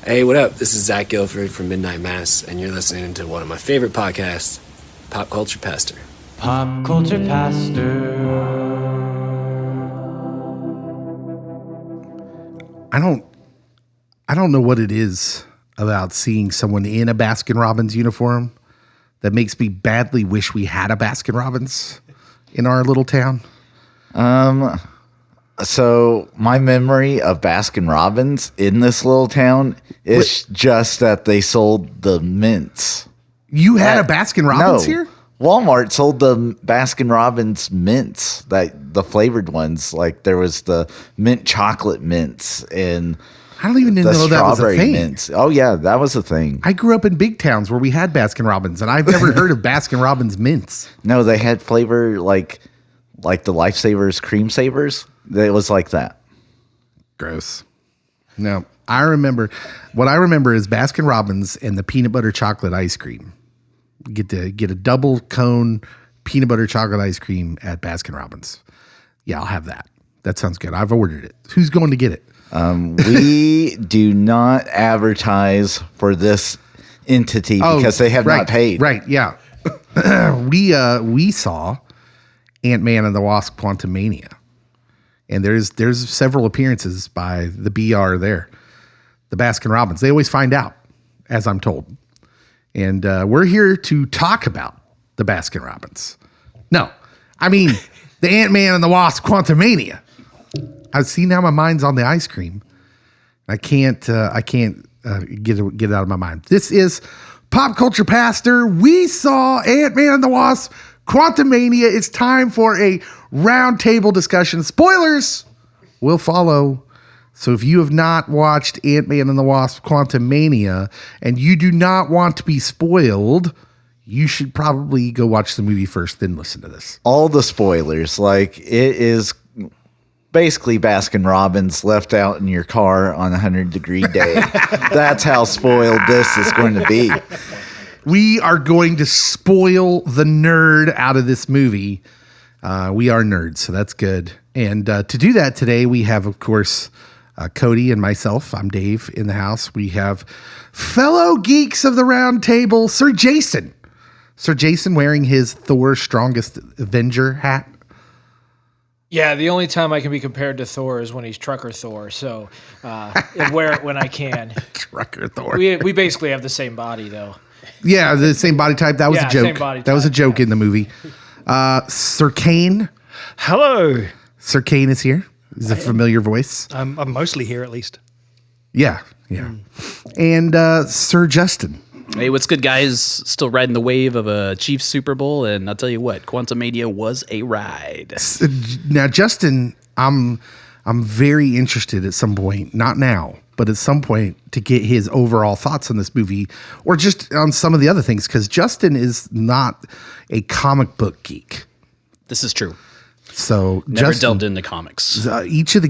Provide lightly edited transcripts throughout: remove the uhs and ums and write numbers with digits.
Hey, what up? This is Zach Guilford from Midnight Mass, and you're listening to one of my favorite podcasts, Pop Culture Pastor. Pop Culture Pastor. I don't know what it is about seeing someone in a Baskin-Robbins uniform that makes me badly wish we had a Baskin-Robbins in our little town. So my memory of Baskin-Robbins in this little town is just that they sold the mints. You had a Baskin-Robbins here? Walmart sold the Baskin-Robbins mints, the flavored ones. Like there was the mint chocolate mints and I don't even know that was a thing. Mints. Oh yeah, that was a thing. I grew up in big towns where we had Baskin-Robbins, and I've never heard of Baskin-Robbins mints. No, they had flavor like the Lifesavers Cream Savers. It was like that. Gross. No, what I remember is Baskin-Robbins and the peanut butter chocolate ice cream. Get a double cone peanut butter chocolate ice cream at Baskin-Robbins. Yeah, I'll have that. That sounds good. I've ordered it. Who's going to get it? We do not advertise for this entity because they have not paid. Right, yeah. We saw Ant-Man and the Wasp Quantumania. And there's several appearances by the BR there. The Baskin-Robbins. They always find out, as I'm told. And we're here to talk about the Baskin-Robbins. No, I mean the Ant-Man and the Wasp Quantumania. I see now my mind's on the ice cream. I can't get it out of my mind. This is Pop Culture Pastor. We saw Ant-Man and the Wasp Quantumania. It's time for a roundtable discussion. Spoilers will follow. So if you have not watched Ant-Man and the Wasp Quantumania and you do not want to be spoiled, you should probably go watch the movie first, then listen to this. All the spoilers, like it is basically Baskin-Robbins left out in your car on a 100-degree day. That's how spoiled this is going to be. We are going to spoil the nerd out of this movie. We are nerds, so that's good. And to do that today, we have, of course, Cody and myself. I'm Dave in the house. We have fellow geeks of the round table, Sir Jason. Sir Jason wearing his Thor Strongest Avenger hat. Yeah, the only time I can be compared to Thor is when he's Trucker Thor, so I wear it when I can. Trucker Thor. We basically have the same body, though. Yeah, the same body type. That was a joke. Same body that was a type, joke in the movie. Sir Kane. Hello. Sir Kane is here. He's a familiar voice. I'm mostly here, at least. Yeah. And Sir Justin. Hey, what's good, guys? Still riding the wave of a Chiefs Super Bowl, and I'll tell you what, Quantumania was a ride. Now, Justin, I'm very interested at some point, not now, but at some point to get his overall thoughts on this movie or just on some of the other things, because Justin is not a comic book geek. This is true. So Never Justin, delved into comics. Each of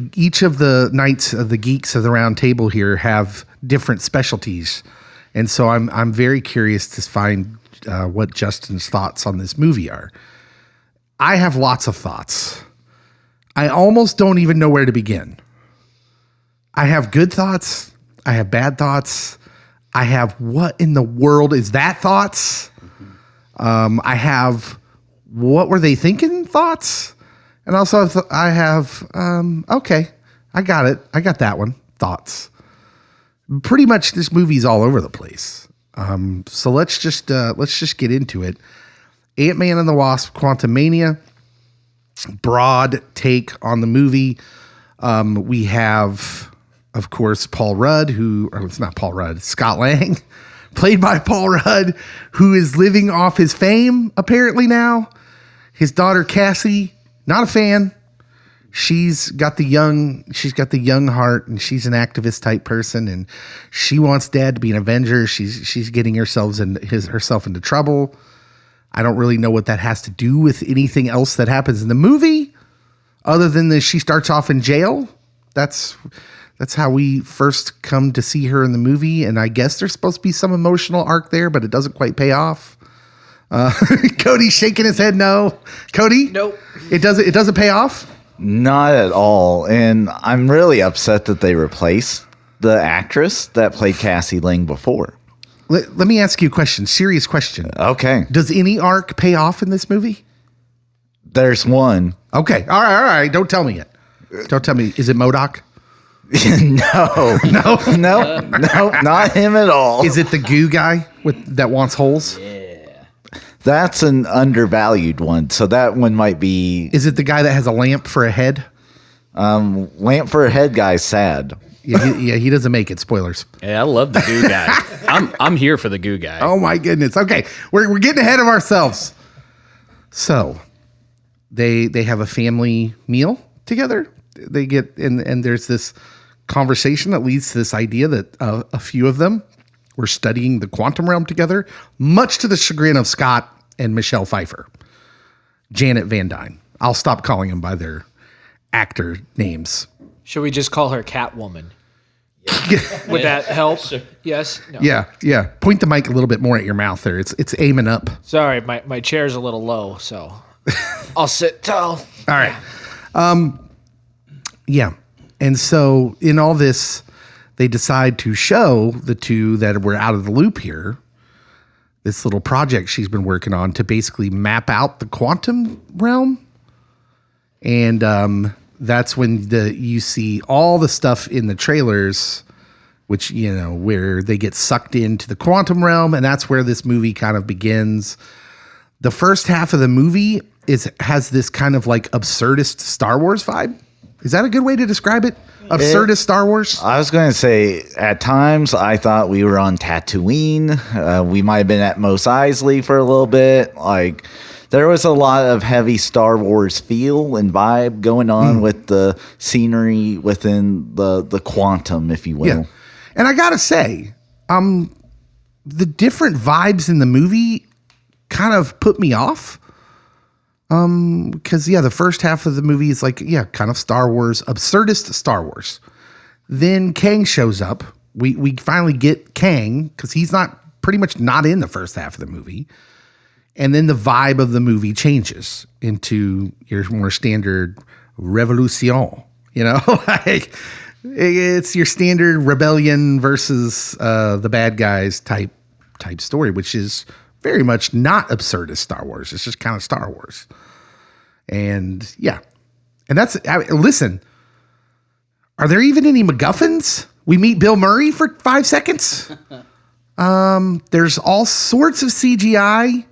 the Knights of the Geeks of the Round Table here have different specialties. And so I'm very curious to find what Justin's thoughts on this movie are. I have lots of thoughts. I almost don't even know where to begin. I have good thoughts. I have bad thoughts. I have what in the world is that thoughts? I have what were they thinking thoughts? And also I have, okay, I got it. I got that one, thoughts. Pretty much this movie's all over the place. So let's just get into it. Ant-Man and the Wasp Quantumania, broad take on the movie. We have, of course, Paul Rudd, it's not Paul Rudd, Scott Lang, played by Paul Rudd, who is living off his fame apparently now. His daughter Cassie, not a fan. She's got the young heart, and she's an activist type person, and she wants Dad to be an Avenger. She's getting herself into trouble. I don't really know what that has to do with anything else that happens in the movie, other than that she starts off in jail. That's how we first come to see her in the movie, and I guess there's supposed to be some emotional arc there, but it doesn't quite pay off. Cody's shaking his head no. Cody? Nope. It doesn't pay off? Not at all. And I'm really upset that they replaced the actress that played Cassie Lang before. Let me ask you a question. Serious question. Okay. Does any arc pay off in this movie? There's one. Okay. All right. Don't tell me yet. Don't tell me. Is it MODOK? No, not him at all. Is it the goo guy that wants holes? That's an undervalued one. So that one might be. Is it the guy that has a lamp for a head? Lamp for a head guy's sad. Yeah, he doesn't make it. Spoilers. Yeah, I love the goo guy. I'm here for the goo guy. Oh my goodness. Okay, we're getting ahead of ourselves. So they have a family meal together. They get and there's this conversation that leads to this idea that a few of them were studying the quantum realm together, much to the chagrin of Scott and Michelle Pfeiffer, Janet Van Dyne. I'll stop calling them by their actor names. Should we just call her Catwoman? Would that help? Sure. Yes. No. Yeah. Point the mic a little bit more at your mouth there. It's aiming up. Sorry, my chair's a little low, so I'll sit tall. All right. Yeah. And so in all this, they decide to show the two that were out of the loop here this little project she's been working on to basically map out the quantum realm. And that's when you see all the stuff in the trailers, which, where they get sucked into the quantum realm. And that's where this movie kind of begins. The first half of the movie has this kind of like absurdist Star Wars vibe. Is that a good way to describe it? Absurdist Star Wars? I was going to say, at times, I thought we were on Tatooine. We might have been at Mos Eisley for a little bit. Like, there was a lot of heavy Star Wars feel and vibe going on with the scenery within the quantum, if you will. Yeah. And I got to say, the different vibes in the movie kind of put me off. Because the first half of the movie is like, kind of Star Wars, absurdist Star Wars. Then Kang shows up. We finally get Kang because he's pretty much not in the first half of the movie. And then the vibe of the movie changes into your more standard revolution, like it's your standard rebellion versus the bad guys type story, which is very much not absurdist Star Wars. It's just kind of Star Wars. And and listen, are there even any MacGuffins? We meet Bill Murray for 5 seconds. There's all sorts of CGI.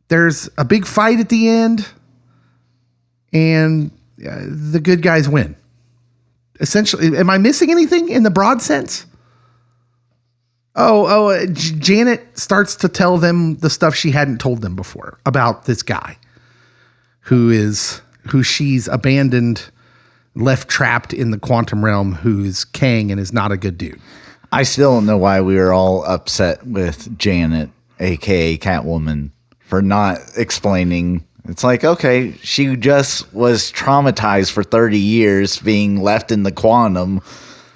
There's a big fight at the end, and the good guys win. Essentially, am I missing anything in the broad sense? Janet starts to tell them the stuff she hadn't told them before about this guy who she's abandoned, left trapped in the quantum realm, who's Kang and is not a good dude. I still don't know why we were all upset with Janet, aka Catwoman, for not explaining. It's like, okay, she just was traumatized for 30 years being left in the quantum.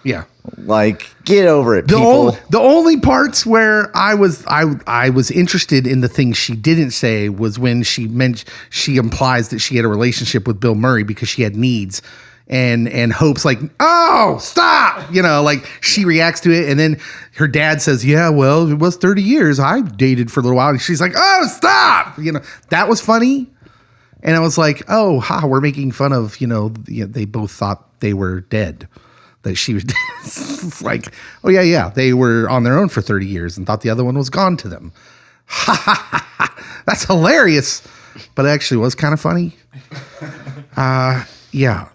Yeah. Like, get over it, people. The only parts where I was interested in the things she didn't say was when she implies that she had a relationship with Bill Murray because she had needs, and Hope's like, oh, stop, like she reacts to it, and then her dad says, yeah, well, it was 30 years. I dated for a little while, and she's like, oh, stop, that was funny, and I was like, oh, we're making fun of, they both thought they were dead. That she was like, oh, yeah, they were on their own for 30 years and thought the other one was gone to them. That's hilarious, but it actually was kind of funny.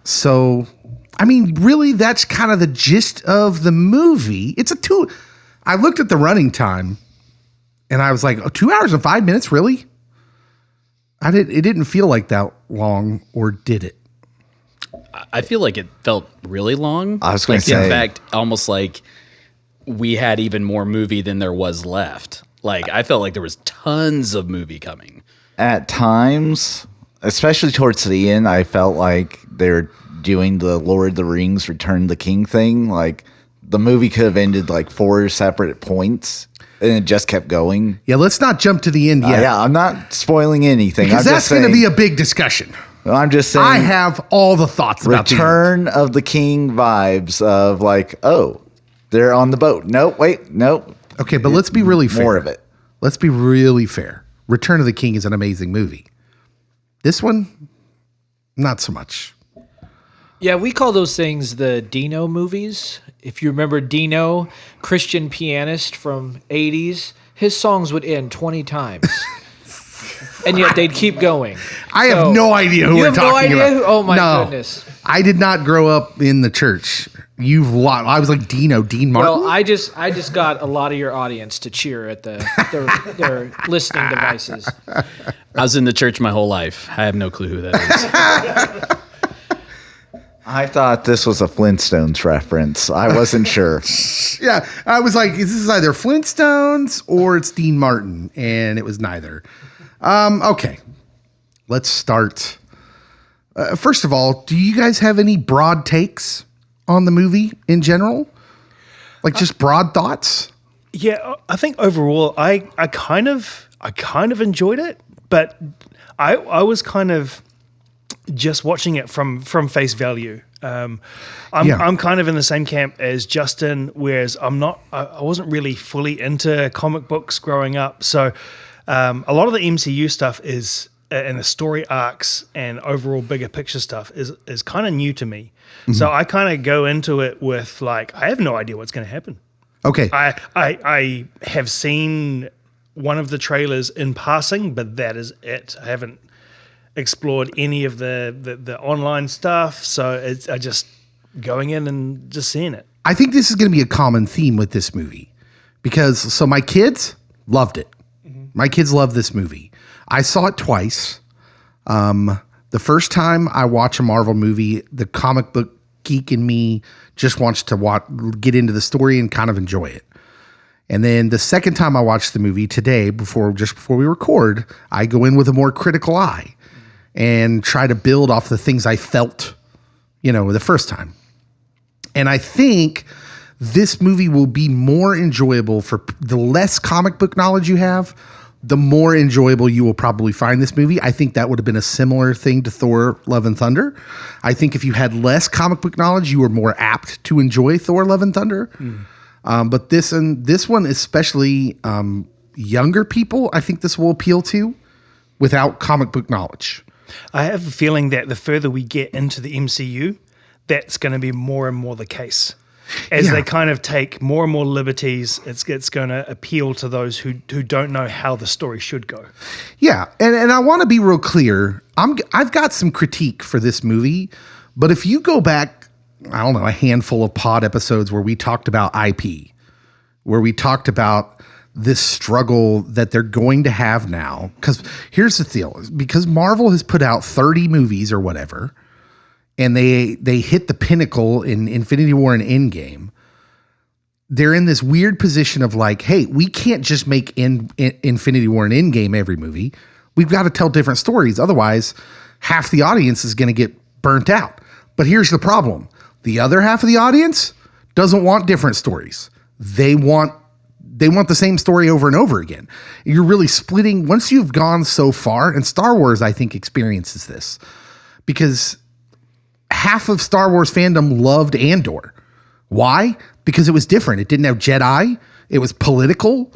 So, I mean, really, that's kind of the gist of the movie. I looked at the running time, and I was like, 2 hours and 5 minutes, really? It didn't feel like that long, or did it? I feel like it felt really long. I was going to say, in fact, almost like we had even more movie than there was left. Like, I felt like there was tons of movie coming. At times, especially towards the end, I felt like they were doing the Lord of the Rings Return of the King thing. Like, the movie could have ended like 4 separate points, and it just kept going. Yeah, let's not jump to the end yet. I'm not spoiling anything. Because that's going to be a big discussion. I'm just saying. I have all the thoughts about the end. Return of the King vibes of like, oh, they're on the boat. Nope, wait, nope. Okay, but let's be really fair. More of it. Let's be really fair. Return of the King is an amazing movie. This one, not so much. Yeah, we call those things the Dino movies. If you remember Dino, Christian pianist from 80s, his songs would end 20 times. And yet they'd keep going. I have no idea who you we're have talking no idea about. Oh my No. goodness. I did not grow up in the church. I was like Dean Martin. Well, I just got a lot of your audience to cheer at their listening devices. I was in the church my whole life. I have no clue who that is. I thought this was a Flintstones reference. I wasn't sure. Yeah, I was like, this is either Flintstones or it's Dean Martin, and it was neither. Okay, let's start. First of all, do you guys have any broad takes on the movie in general? Like just broad thoughts? Yeah, I think overall, I kind of enjoyed it, but I was kind of just watching it from face value. I'm kind of in the same camp as Justin, whereas I wasn't really fully into comic books growing up. So a lot of the MCU stuff is and the story arcs and overall bigger picture stuff is kind of new to me. Mm-hmm. So I kind of go into it with like, I have no idea what's going to happen. Okay. I have seen one of the trailers in passing, but that is it. I haven't explored any of the online stuff, so I just going in and just seeing it. I think this is going to be a common theme with this movie because my kids loved it. Mm-hmm. My kids love this movie. I saw it twice. The first time I watch a Marvel movie, the comic book geek in me just wants to get into the story and kind of enjoy it. And then the second time I watched the movie today, just before we record, I go in with a more critical eye and try to build off the things I felt, the first time. And I think this movie will be more enjoyable for the less comic book knowledge you have, the more enjoyable you will probably find this movie. I think that would have been a similar thing to Thor: Love and Thunder. I think if you had less comic book knowledge, you were more apt to enjoy Thor: Love and Thunder. But this one, especially younger people, I think this will appeal to without comic book knowledge. I have a feeling that the further we get into the MCU, that's going to be more and more the case. As they kind of take more and more liberties, it's going to appeal to those who don't know how the story should go. Yeah, and I want to be real clear. I've got some critique for this movie, but if you go back, I don't know, a handful of pod episodes where we talked about IP, where we talked about this struggle that they're going to have now. Because here's the deal. Because Marvel has put out 30 movies or whatever, and they hit the pinnacle in Infinity War and Endgame, they're in this weird position of like, hey, we can't just make Infinity War and Endgame every movie. We've got to tell different stories. Otherwise, half the audience is going to get burnt out. But here's the problem. The other half of the audience doesn't want different stories. They want the same story over and over again. You're really splitting once you've gone so far, and Star Wars, I think, experiences this because half of Star Wars fandom loved Andor. Why? Because it was different. It didn't have Jedi. It was political.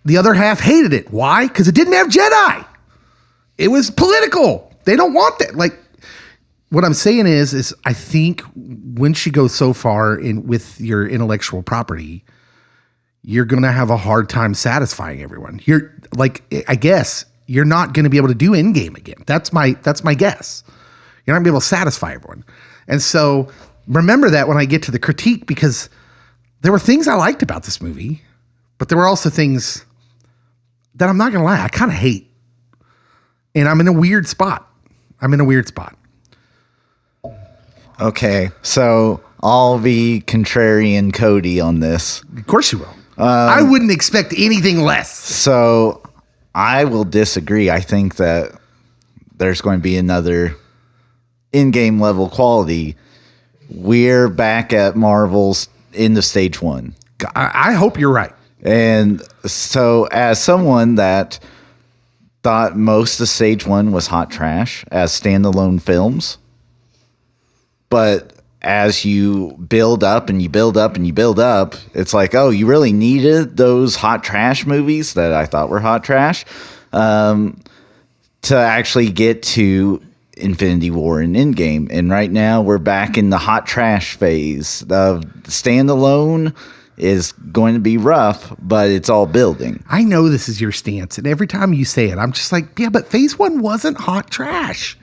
The other half hated it. Why? Because it didn't have Jedi. It was political. They don't want that. Like, what I'm saying is I think once you go so far with your intellectual property, you're going to have a hard time satisfying everyone. You're like, I guess you're not going to be able to do Endgame again. That's my guess. You're not going to be able to satisfy everyone. And so remember that when I get to the critique, because there were things I liked about this movie, but there were also things that I'm not going to lie, I kind of hate. And I'm in a weird spot. Okay, so I'll be contrarian Cody on this. Of course you will. I wouldn't expect anything less. So I will disagree. I think that there's going to be another in-game level quality. We're back at Marvel's end of stage one. I hope you're right. And so as someone that thought most of Stage 1 was hot trash as standalone films. But as you build up and you build up and you build up, it's like, oh, you really needed those hot trash movies that I thought were hot trash to actually get to Infinity War and Endgame. And right now we're back in the hot trash phase. The standalone is going to be rough, but it's all building. I know this is your stance, and every time you say it, I'm just like, yeah, but Phase 1 wasn't hot trash.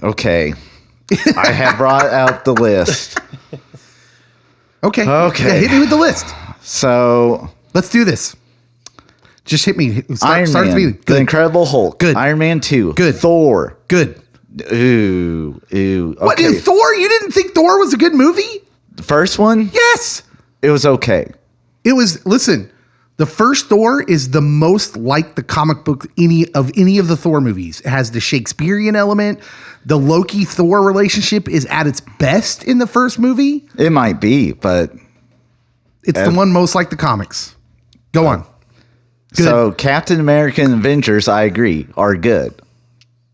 Okay. I have brought out the list. Okay. Yeah, hit me with the list. So let's do this. Just hit me. Iron Man, The Incredible Hulk, Good. Iron Man 2, Good. Thor. Good. Ooh. Okay. What, in Thor? You didn't think Thor was a good movie? The first one? Yes. It was okay. It was, listen, the first Thor is the most like the comic book any of the Thor movies. It has the Shakespearean element. The Loki-Thor relationship is at its best in the first movie. It might be, but It's the one most like the comics. Go on. Good. So Captain America and Avengers, I agree, are good.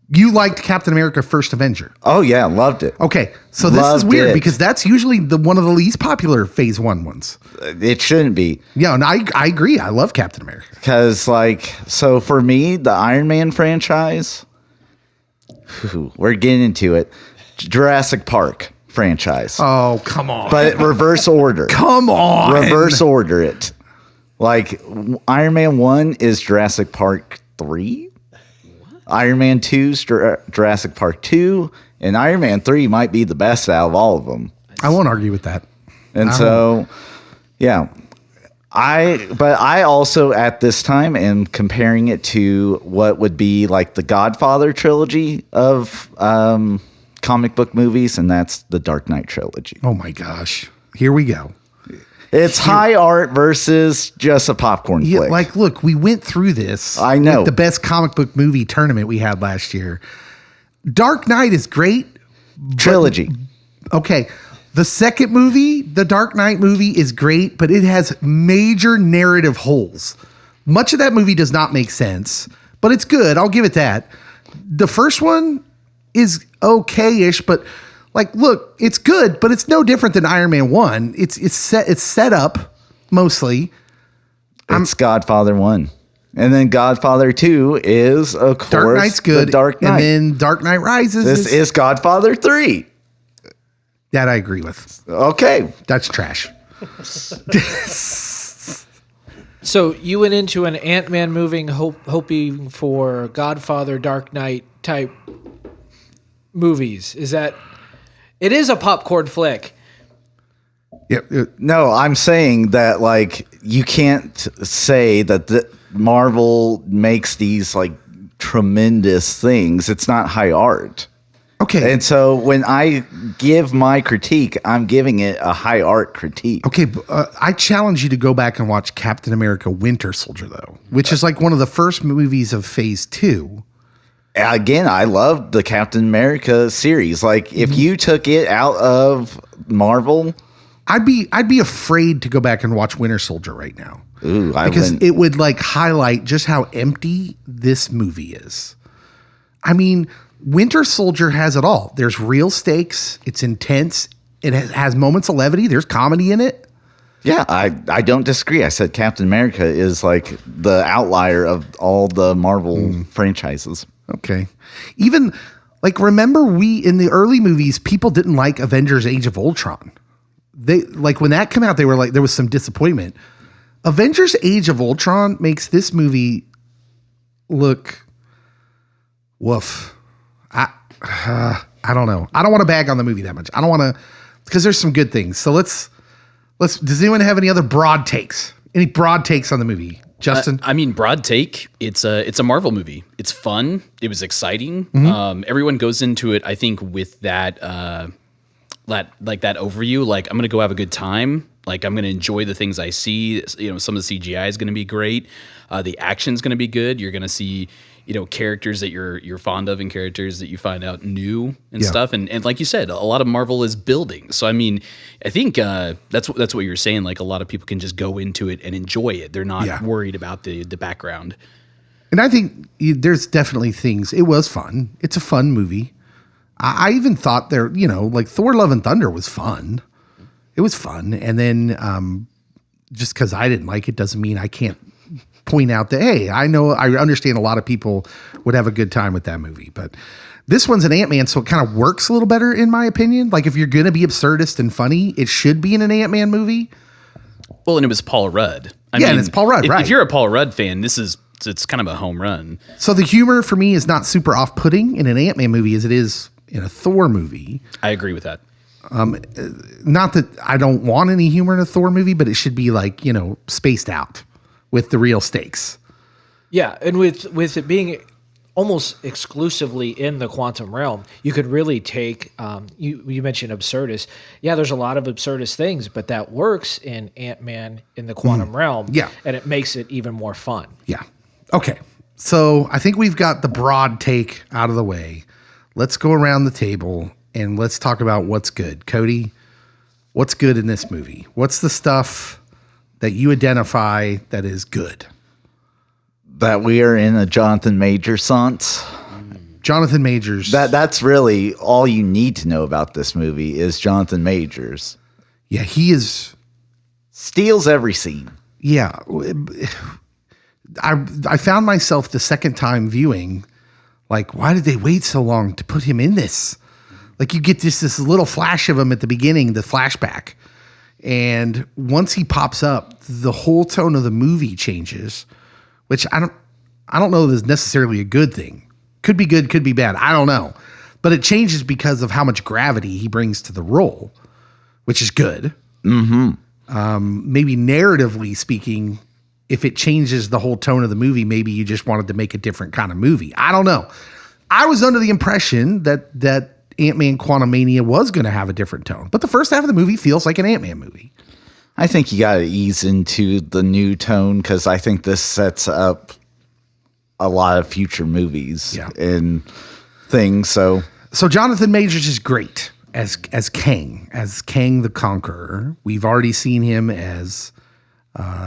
You liked Captain America First Avenger. Oh yeah, loved it. Okay, so this is Loved weird it. because that's usually one of the least popular Phase 1 ones. It shouldn't be. Yeah, and I agree. I love Captain America. Because, so for me, the Iron Man franchise, we're getting into it. Jurassic Park franchise. Oh, come on. But reverse order. Come on. Reverse order it. Like, Iron Man 1 is Jurassic Park 3. Iron Man 2 is Jurassic Park 2. And Iron Man 3 might be the best out of all of them. I won't argue with that. And so, yeah. But I also at this time am comparing it to what would be like the Godfather trilogy of comic book movies, and that's the Dark Knight trilogy. Oh my gosh. Here we go. It's high art versus just a popcorn Yeah, flick. like, look, we went through this. I know. With the best comic book movie tournament we had last year. Dark Knight is great. trilogy. Okay. The second movie, the Dark Knight movie, is great, but it has major narrative holes. Much of that movie does not make sense, but it's good. I'll give it that. The first one is okay-ish, but like, look, it's good, but it's no different than Iron Man 1. It's set up mostly. It's Godfather 1. And then Godfather 2 is, of course, Dark Knight's good. The Dark Knight. And then Dark Knight Rises. This is Godfather 3. That I agree with. Okay. That's trash. So you went into an Ant-Man movie hoping for Godfather, Dark Knight type movies. Is that... It is a popcorn flick. Yep. No, I'm saying that, like, you can't say that Marvel makes these, like, tremendous things. It's not high art. Okay. And so when I give my critique, I'm giving it a high art critique. Okay, I challenge you to go back and watch Captain America Winter Soldier, though, which is like one of the first movies of Phase 2. Again, I love the Captain America series. Like, if you took it out of Marvel, I'd be afraid to go back and watch Winter Soldier right now. Ooh, because it would like highlight just how empty this movie is. I mean, Winter Soldier has it all. There's real stakes. It's intense. It has moments of levity. There's comedy in it. Yeah, I don't disagree. I said Captain America is like the outlier of all the Marvel franchises. Okay. Even like, remember in the early movies, people didn't like Avengers Age of Ultron. They like when that came out, they were like, there was some disappointment. Avengers Age of Ultron makes this movie look woof. I don't know. I don't want to bag on the movie that much. I don't want to, because there's some good things. So let's, does anyone have any other broad takes? Any broad takes on the movie? Justin? I mean, broad take. It's a Marvel movie. It's fun. It was exciting. Everyone goes into it, I think, with that overview. Like, I'm gonna go have a good time. Like, I'm gonna enjoy the things I see. You know, some of the CGI is gonna be great. The action's gonna be good. You're gonna see, you know, characters that you're fond of and characters that you find out new and stuff. And like you said, a lot of Marvel is building. So I mean, I think that's what you're saying. Like, a lot of people can just go into it and enjoy it. They're not worried about the background. And I think there's definitely things. It was fun. It's a fun movie. I even thought like Thor: Love and Thunder was fun. It was fun. And then just because I didn't like it doesn't mean I can't point out that, hey, I understand a lot of people would have a good time with that movie. But this one's an Ant-Man, so it kind of works a little better, in my opinion. Like, if you're going to be absurdist and funny, it should be in an Ant-Man movie. Well, and it was Paul Rudd. And it's Paul Rudd, right. If you're a Paul Rudd fan, it's kind of a home run. So the humor for me is not super off-putting in an Ant-Man movie as it is in a Thor movie. I agree with that. Not that I don't want any humor in a Thor movie, but it should be like, spaced out with the real stakes. Yeah, and with it being almost exclusively in the quantum realm, you could really take, you mentioned absurdist. Yeah, there's a lot of absurdist things, but that works in Ant-Man in the quantum realm. Yeah. And it makes it even more fun. Yeah. Okay. So I think we've got the broad take out of the way. Let's go around the table and let's talk about what's good. Cody, what's good in this movie? What's the stuff that you identify that is good? That we are in a Jonathan Majors sense. Jonathan Majors. That's really all you need to know about this movie is Jonathan Majors. Yeah, he is. Steals every scene. Yeah. I found myself the second time viewing, like, why did they wait so long to put him in this? Like, you get this little flash of him at the beginning, the flashback. And once he pops up, the whole tone of the movie changes, which I don't know is necessarily a good thing. Could be good, could be bad. I don't know. But it changes because of how much gravity he brings to the role, which is good. Mm-hmm. Maybe narratively speaking, if it changes the whole tone of the movie, maybe you just wanted to make a different kind of movie. I don't know. I was under the impression that Ant-Man Quantumania was going to have a different tone. But the first half of the movie feels like an Ant-Man movie. I think you got to ease into the new tone because I think this sets up a lot of future movies and things. So Jonathan Majors is great as Kang the Conqueror. We've already seen him as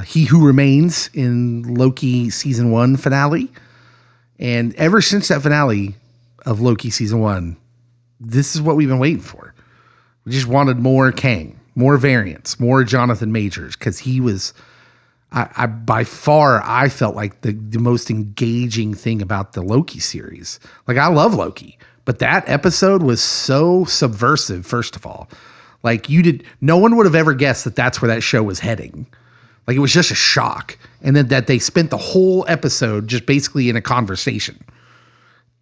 He Who Remains in Loki season 1 finale. And ever since that finale of Loki season 1, this is what we've been waiting for. We just wanted more Kang, more variants, more Jonathan Majors, because he was, I by far, I felt like the most engaging thing about the Loki series. Like, I love Loki, but that episode was so subversive, first of all. Like, no one would have ever guessed that that's where that show was heading. Like, it was just a shock. And then that they spent the whole episode just basically in a conversation.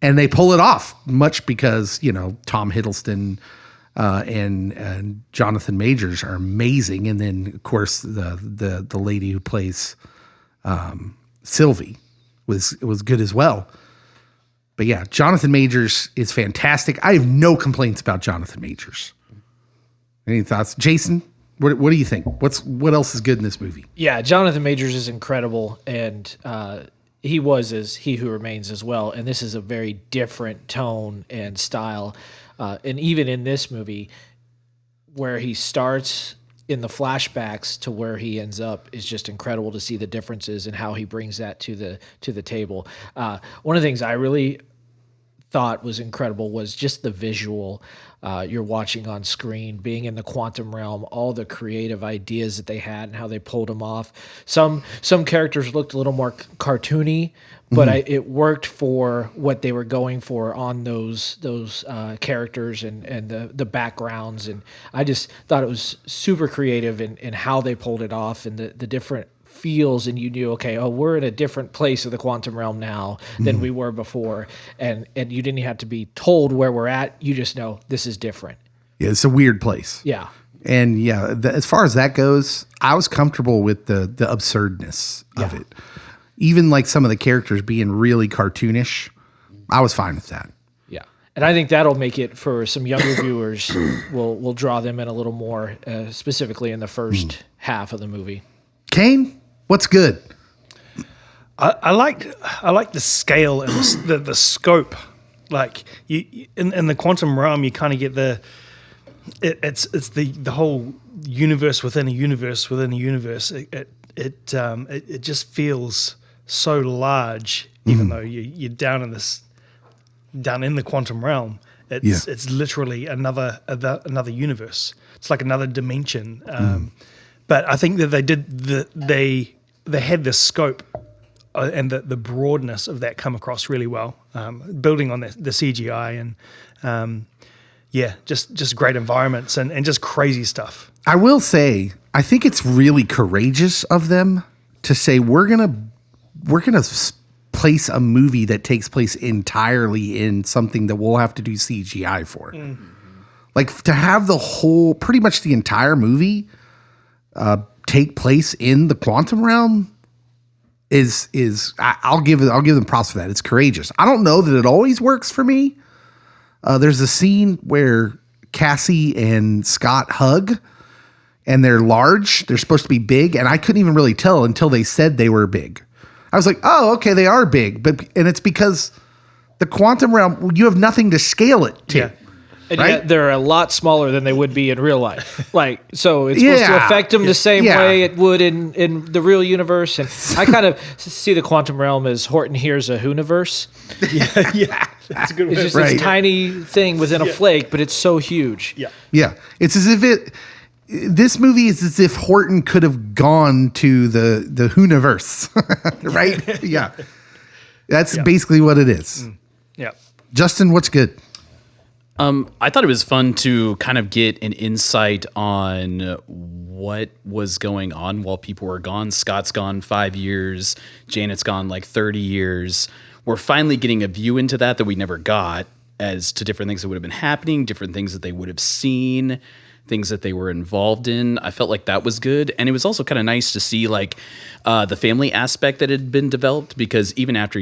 And they pull it off, much because, Tom Hiddleston and Jonathan Majors are amazing. And then, of course, the lady who plays Sylvie was good as well. But yeah, Jonathan Majors is fantastic. I have no complaints about Jonathan Majors. Any thoughts? Jason, what do you think? What else is good in this movie? Yeah, Jonathan Majors is incredible, and he was as He Who Remains as well. And this is a very different tone and style. And even in this movie, where he starts in the flashbacks to where he ends up is just incredible to see the differences and how he brings that to the table. One of the things I really thought was incredible was just the visual you're watching on screen, being in the quantum realm, all the creative ideas that they had and how they pulled them off. Some characters looked a little more cartoony, but it worked for what they were going for on those characters and the backgrounds. And I just thought it was super creative in how they pulled it off and the different feels, and you knew, okay, we're in a different place of the quantum realm now than we were before, and you didn't have to be told where we're at. You just know this is different. Yeah, it's a weird place. Yeah, and as far as that goes, I was comfortable with the absurdness of it. Even like some of the characters being really cartoonish, I was fine with that. Yeah, and I think that'll make it for some younger viewers. We'll draw them in a little more, specifically in the first half of the movie. Kane, what's good? I like the scale and the scope. Like you in the quantum realm, you kind of get it's the whole universe within a universe within a universe. It just feels so large, even though you're down in the quantum realm. It's literally another universe. It's like another dimension. But I think that they had the scope and the broadness of that come across really well, building on the CGI and just great environments and just crazy stuff. I will say, I think it's really courageous of them to say we're gonna place a movie that takes place entirely in something that we'll have to do CGI for. Like to have pretty much the entire movie take place in the quantum realm I'll give them props for that. It's courageous. I don't know that it always works for me. There's a scene where Cassie and Scott hug, and they're large. They're supposed to be big, and I couldn't even really tell until they said they were big. I was like, oh, okay, they are big, and it's because the quantum realm, you have nothing to scale it to. Yeah. And right? yet they're a lot smaller than they would be in real life. So it's supposed to affect them the same way it would in the real universe. And I kind of see the quantum realm as Horton Hears a Hooniverse. Yeah, that's a good It's way. just this tiny thing within a flake, but it's so huge. Yeah. It's as if this movie is as if Horton could have gone to the Hooniverse, right? Yeah. That's basically what it is. Yeah. Justin, what's good? I thought it was fun to kind of get an insight on what was going on while people were gone. Scott's gone 5 years. Janet's gone like 30 years. We're finally getting a view into that we never got as to different things that would have been happening, different things that they would have seen, things that they were involved in. I felt like that was good. And it was also kind of nice to see like the family aspect that had been developed, because even after,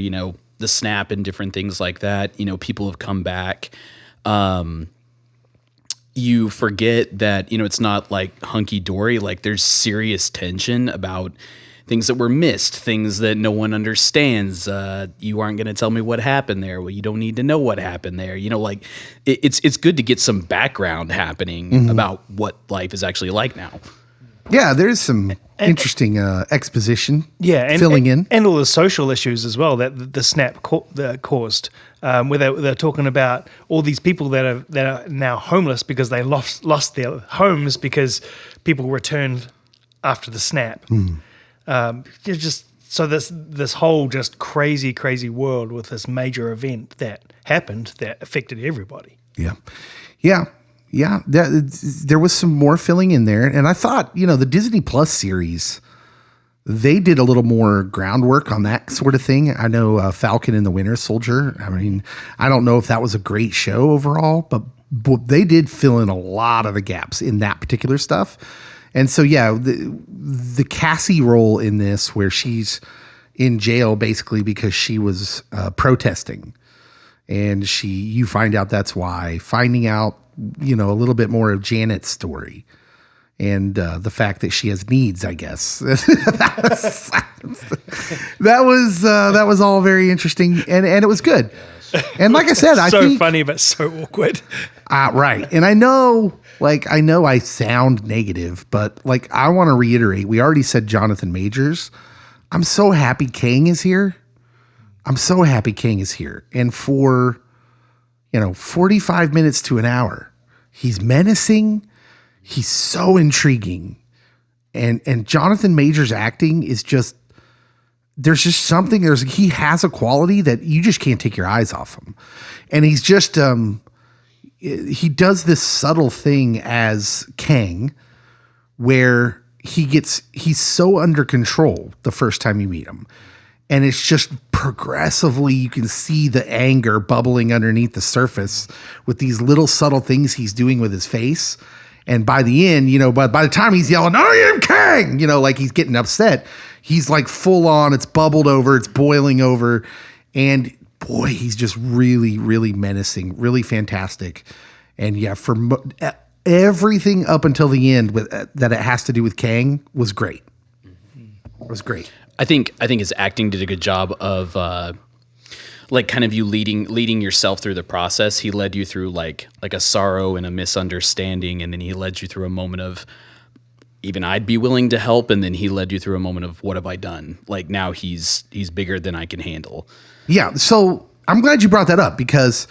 the snap and different things like that, people have come back. You forget that, it's not like hunky dory. Like there's serious tension about things that were missed, things that no one understands. You aren't going to tell me what happened there. Well, you don't need to know what happened there. It's good to get some background happening about what life is actually like now. Yeah, there's some interesting exposition. And filling in, and all the social issues as well that the snap caused. Where they're talking about all these people that are now homeless because they lost their homes because people returned after the snap. Just so this whole just crazy world with this major event that happened that affected everybody. Yeah, there was some more filling in there. And I thought, the Disney Plus series, they did a little more groundwork on that sort of thing. I know Falcon and the Winter Soldier. I mean, I don't know if that was a great show overall, but they did fill in a lot of the gaps in that particular stuff. And so, the Cassie role in this, where she's in jail basically because she was protesting, and you find out that's why. Finding out, a little bit more of Janet's story and the fact that she has needs, I guess. that was all very interesting, and it was good. And like I said, I think funny but so awkward. Right. And I know I sound negative, but I want to reiterate, we already said Jonathan Majors. I'm so happy Kang is here. And for 45 minutes to an hour, he's menacing. He's so intriguing. And Jonathan Majors' acting is just, there's just something, he has a quality that you just can't take your eyes off him. And he's just, he does this subtle thing as Kang where he's so under control the first time you meet him. And it's just progressively, you can see the anger bubbling underneath the surface with these little subtle things he's doing with his face. And by the end, by the time he's yelling, "I am Kang," like he's getting upset, he's like full on, it's bubbled over, it's boiling over. And boy, he's just really, really menacing, really fantastic. And yeah, for everything up until the end that it has to do with Kang was great. It was great. I think his acting did a good job of kind of you leading yourself through the process. He led you through like a sorrow and a misunderstanding, and then he led you through a moment of even I'd be willing to help, and then he led you through a moment of what have I done? Like now he's bigger than I can handle. Yeah, so I'm glad you brought that up because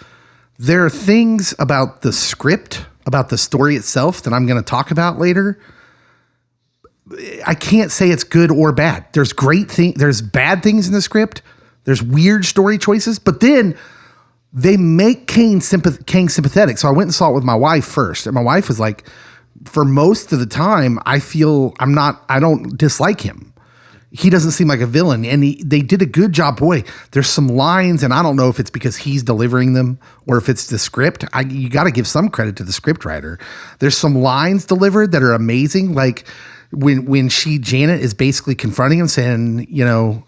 there are things about the script, about the story itself that I'm going to talk about later. I can't say it's good or bad. There's there's bad things in the script. There's weird story choices, but then they make Kang sympathetic. So I went and saw it with my wife first, and my wife was like, for most of the time, I don't dislike him. He doesn't seem like a villain, and they did a good job. Boy, there's some lines, and I don't know if it's because he's delivering them or if it's the script. You got to give some credit to the script writer. There's some lines delivered that are amazing, like when Janet is basically confronting him, saying, you know,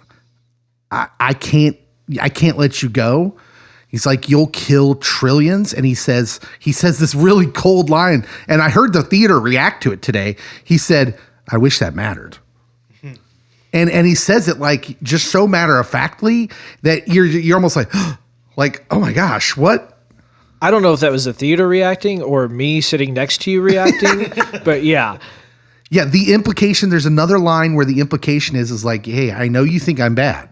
I can't let you go. He's like, you'll kill trillions. And he says this really cold line. And I heard the theater react to it today. He said, I wish that mattered. And he says it like just so matter of factly that you're almost like, oh my gosh, what? I don't know if that was the theater reacting or me sitting next to you reacting, but yeah. Yeah, the implication, there's another line where the implication is like, hey, I know you think I'm bad,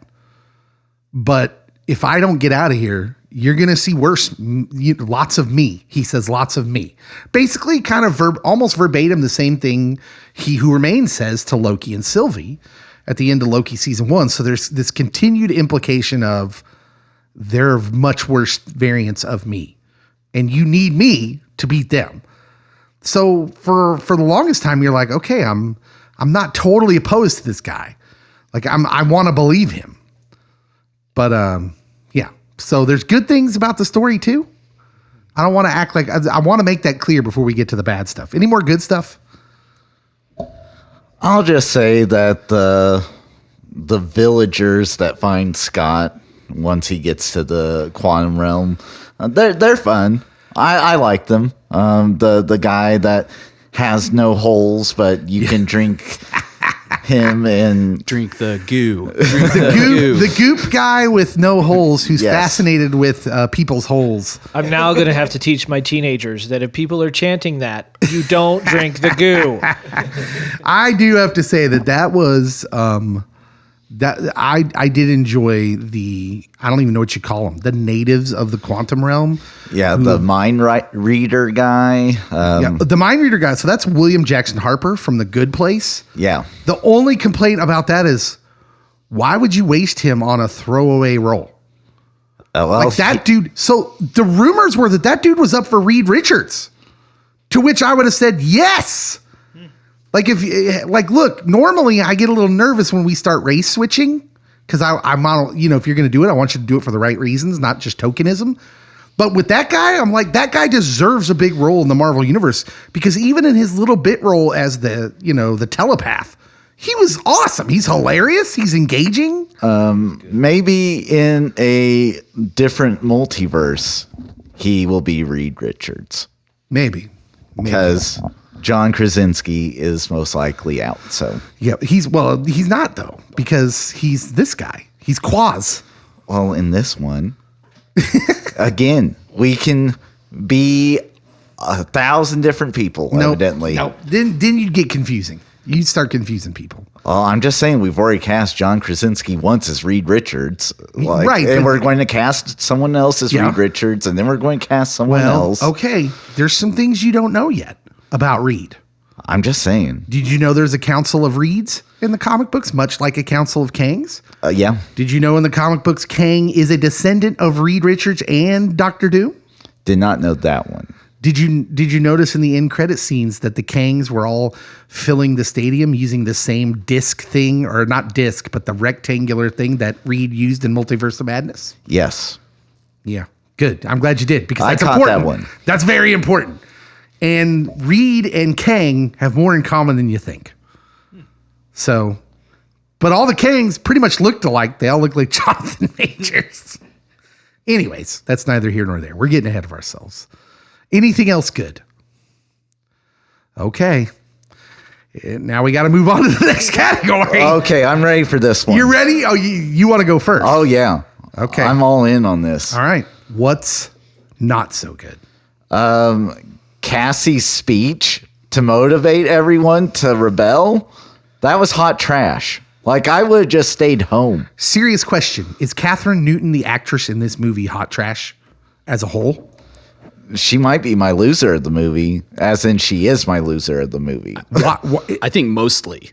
but if I don't get out of here, you're going to see worse. Lots of me. He says lots of me. Basically kind of almost verbatim the same thing He Who Remains says to Loki and Sylvie at the end of Loki season 1. So there's this continued implication of there are much worse variants of me, and you need me to beat them. So for the longest time, you're like, okay, I'm not totally opposed to this guy. Like I want to believe him. But yeah. So there's good things about the story too. I don't want to act like I want to make that clear before we get to the bad stuff. Any more good stuff? I'll just say that the villagers that find Scott once he gets to the quantum realm, they're fun. I like them. The guy that has no holes, but you can drink him and Drink the goo. The goop guy with no holes who's fascinated with people's holes. I'm now going to have to teach my teenagers that if people are chanting that, you don't drink the goo. I do have to say that was that I did enjoy I don't even know what you call them, the natives of the quantum realm. Yeah, the mind reader guy. The mind reader guy. So that's William Jackson Harper from The Good Place. Yeah. The only complaint about that is, why would you waste him on a throwaway role? Like that dude. So the rumors were that dude was up for Reed Richards, to which I would have said yes. Like look, normally I get a little nervous when we start race switching because I'm on, if you're going to do it, I want you to do it for the right reasons, not just tokenism. But with that guy, I'm like, that guy deserves a big role in the Marvel universe because even in his little bit role as the telepath, he was awesome. He's hilarious. He's engaging. Maybe in a different multiverse, he will be Reed Richards. Maybe. Because John Krasinski is most likely out. So yeah, he's not though, because he's this guy. He's Quaz. Well, in this one, again, we can be 1,000 different people. Evidently, no. Then you'd get confusing. You'd start confusing people. Well, I'm just saying we've already cast John Krasinski once as Reed Richards, right? And we're going to cast someone else as Reed Richards, and then we're going to cast someone else. Okay, there's some things you don't know yet about Reed. I'm just saying. Did you know there's a council of Reeds in the comic books, much like a council of Kangs? Yeah. Did you know in the comic books Kang is a descendant of Reed Richards and Dr. Doom? Did not know that one. Did you notice in the end credit scenes that the Kangs were all filling the stadium using the same disc thing, or not disc, but the rectangular thing that Reed used in Multiverse of Madness? Yes. Yeah. Good. I'm glad you did, because that's caught important. That one. That's very important. And Reed and Kang have more in common than you think. So, but all the Kangs pretty much looked alike. They all look like Jonathan Majors. Anyways, that's neither here nor there. We're getting ahead of ourselves. Anything else good? Okay. Now we got to move on to the next category. Okay, I'm ready for this one. You're ready? Oh, you want to go first? Oh, yeah. Okay. I'm all in on this. All right. What's not so good? Cassie's speech to motivate everyone to rebel, that was hot trash. Like, I would have just stayed home. Serious question. Is Catherine Newton, the actress in this movie, hot trash as a whole? She might be my loser of the movie, as in she is my loser of the movie. I think mostly.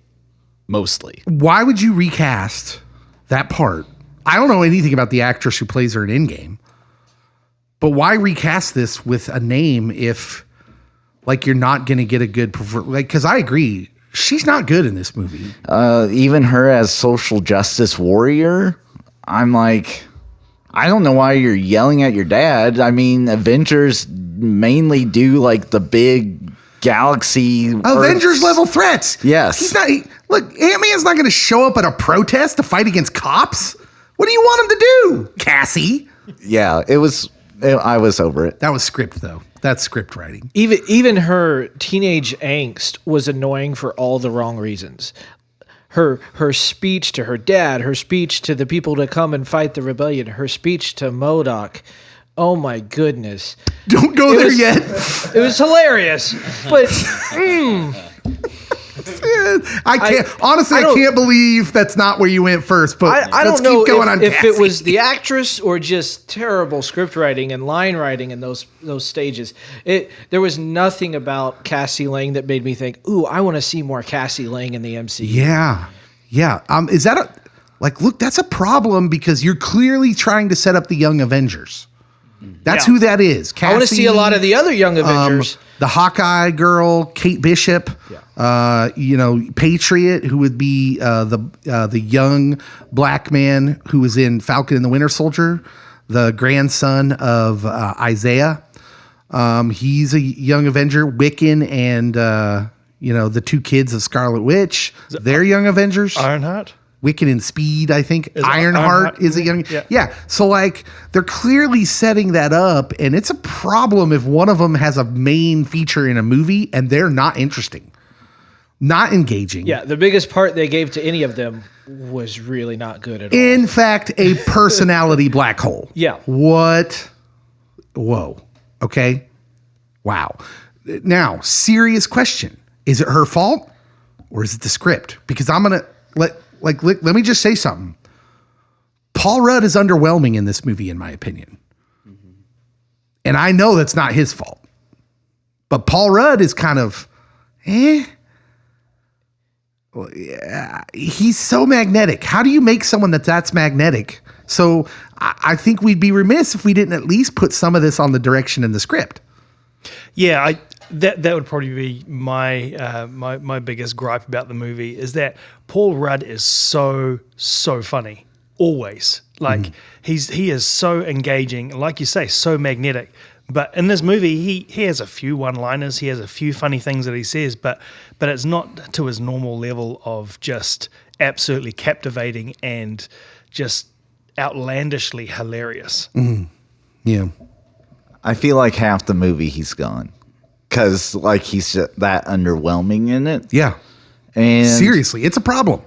Why would you recast that part? I don't know anything about the actress who plays her in Endgame, but why recast this with a name if, like, you're not going to get a good because I agree, she's not good in this movie. Even her as social justice warrior, I'm like, I don't know why you're yelling at your dad. I mean, Avengers mainly do like the big galaxy Avengers level threats. Yes. He's not. Look, Ant-Man's not going to show up at a protest to fight against cops. What do you want him to do, Cassie? Yeah, I was over it. That was script, though. That's script writing. Even her teenage angst was annoying for all the wrong reasons. Her speech to her dad, her speech to the people to come and fight the rebellion, her speech to MODOK. Oh my goodness. Don't go there yet. It was hilarious. But I can't believe that's not where you went first. But I let's don't know keep going on if Cassie. it was the actress or just terrible script writing and line writing in those stages. There was nothing about Cassie Lang that made me think, "Ooh, I want to see more Cassie Lang in the MCU." Yeah. Is that look? That's a problem because you're clearly trying to set up the Young Avengers. That's who that is. Cassie, I want to see a lot of the other Young Avengers. The Hawkeye girl, Kate Bishop. Patriot, who would be the young black man who was in Falcon and the Winter Soldier, the grandson of Isaiah. He's a young Avenger. Wiccan and the two kids of Scarlet Witch, they're young Avengers. Ironheart? Wiccan and Speed, I think. Is Ironheart is a young... Yeah. So, like, they're clearly setting that up, and it's a problem if one of them has a main feature in a movie and they're not interesting. Not engaging. Yeah, the biggest part they gave to any of them was really not good at all. In fact, a personality black hole. Yeah. What? Whoa. Okay. Wow. Now, serious question. Is it her fault or is it the script? Because I'm going to let me just say something. Paul Rudd is underwhelming in this movie, in my opinion. And I know that's not his fault. But Paul Rudd is kind of, Well, yeah, he's so magnetic. How do you make someone that's magnetic? So I think we'd be remiss if we didn't at least put some of this on the direction in the script. Yeah, that would probably be my my biggest gripe about the movie is that Paul Rudd is so funny always. Like he is so engaging, like you say, so magnetic. But in this movie, he has a few one-liners, he has a few funny things that he says, but it's not to his normal level of just absolutely captivating and just outlandishly hilarious. Yeah. I feel like half the movie he's gone because like he's just that underwhelming in it. Yeah. And seriously, it's a problem.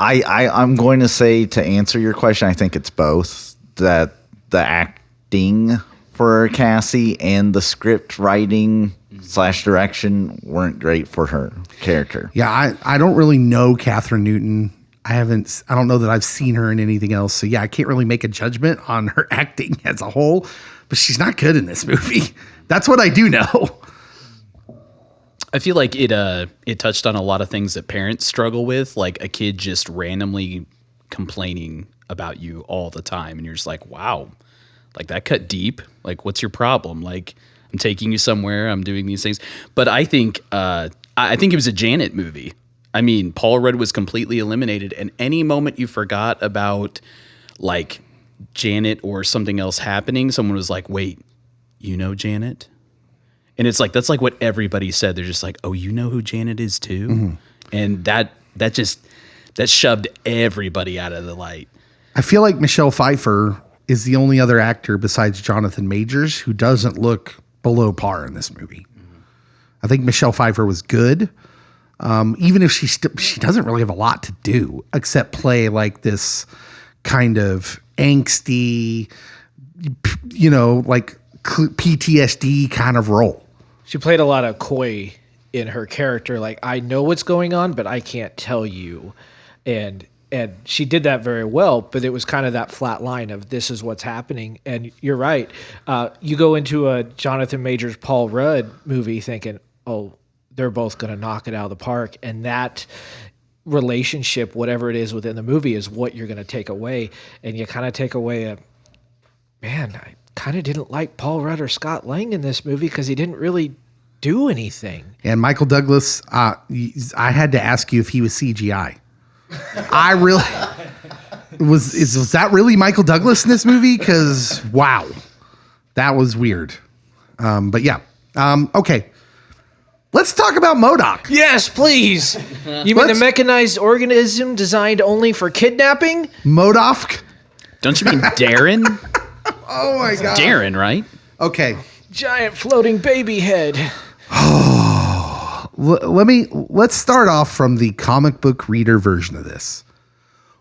I'm going to say, to answer your question, I think it's both, that the acting for Cassie and the script writing / direction weren't great for her character. Yeah, I don't really know Catherine Newton. I don't know that I've seen her in anything else. So yeah, I can't really make a judgment on her acting as a whole, but she's not good in this movie. That's what I do know. I feel like it touched on a lot of things that parents struggle with, like a kid just randomly complaining about you all the time. And you're just like, wow, like that cut deep. Like, what's your problem? Like, I'm taking you somewhere. I'm doing these things. But I think it was a Janet movie. I mean, Paul Rudd was completely eliminated. And any moment you forgot about like Janet or something else happening, someone was like, wait, you know Janet? And it's like, that's like what everybody said. They're just like, oh, you know who Janet is too? Mm-hmm. And that shoved everybody out of the light. I feel like Michelle Pfeiffer is the only other actor besides Jonathan Majors who doesn't look below par in this movie. Mm-hmm. I think Michelle Pfeiffer was good. Even if she doesn't really have a lot to do except play like this kind of angsty, like PTSD kind of role. She played a lot of coy in her character. Like, I know what's going on, but I can't tell you. And she did that very well, but it was kind of that flat line of this is what's happening. And you're right. You go into a Jonathan Majors, Paul Rudd movie thinking, oh, they're both going to knock it out of the park. And that relationship, whatever it is within the movie, is what you're going to take away. And you kind of take away man, I kind of didn't like Paul Rudd or Scott Lang in this movie because he didn't really do anything. And Michael Douglas, I had to ask you if he was CGI. I really was that really Michael Douglas in this movie? Because wow, that was weird. But yeah, okay. Let's talk about MODOK. Yes, please. You mean the mechanized organism designed only for kidnapping? MODOK. Don't you mean Darren? Oh my god, Darren, right? Okay. Giant floating baby head. Let's start off from the comic book reader version of this.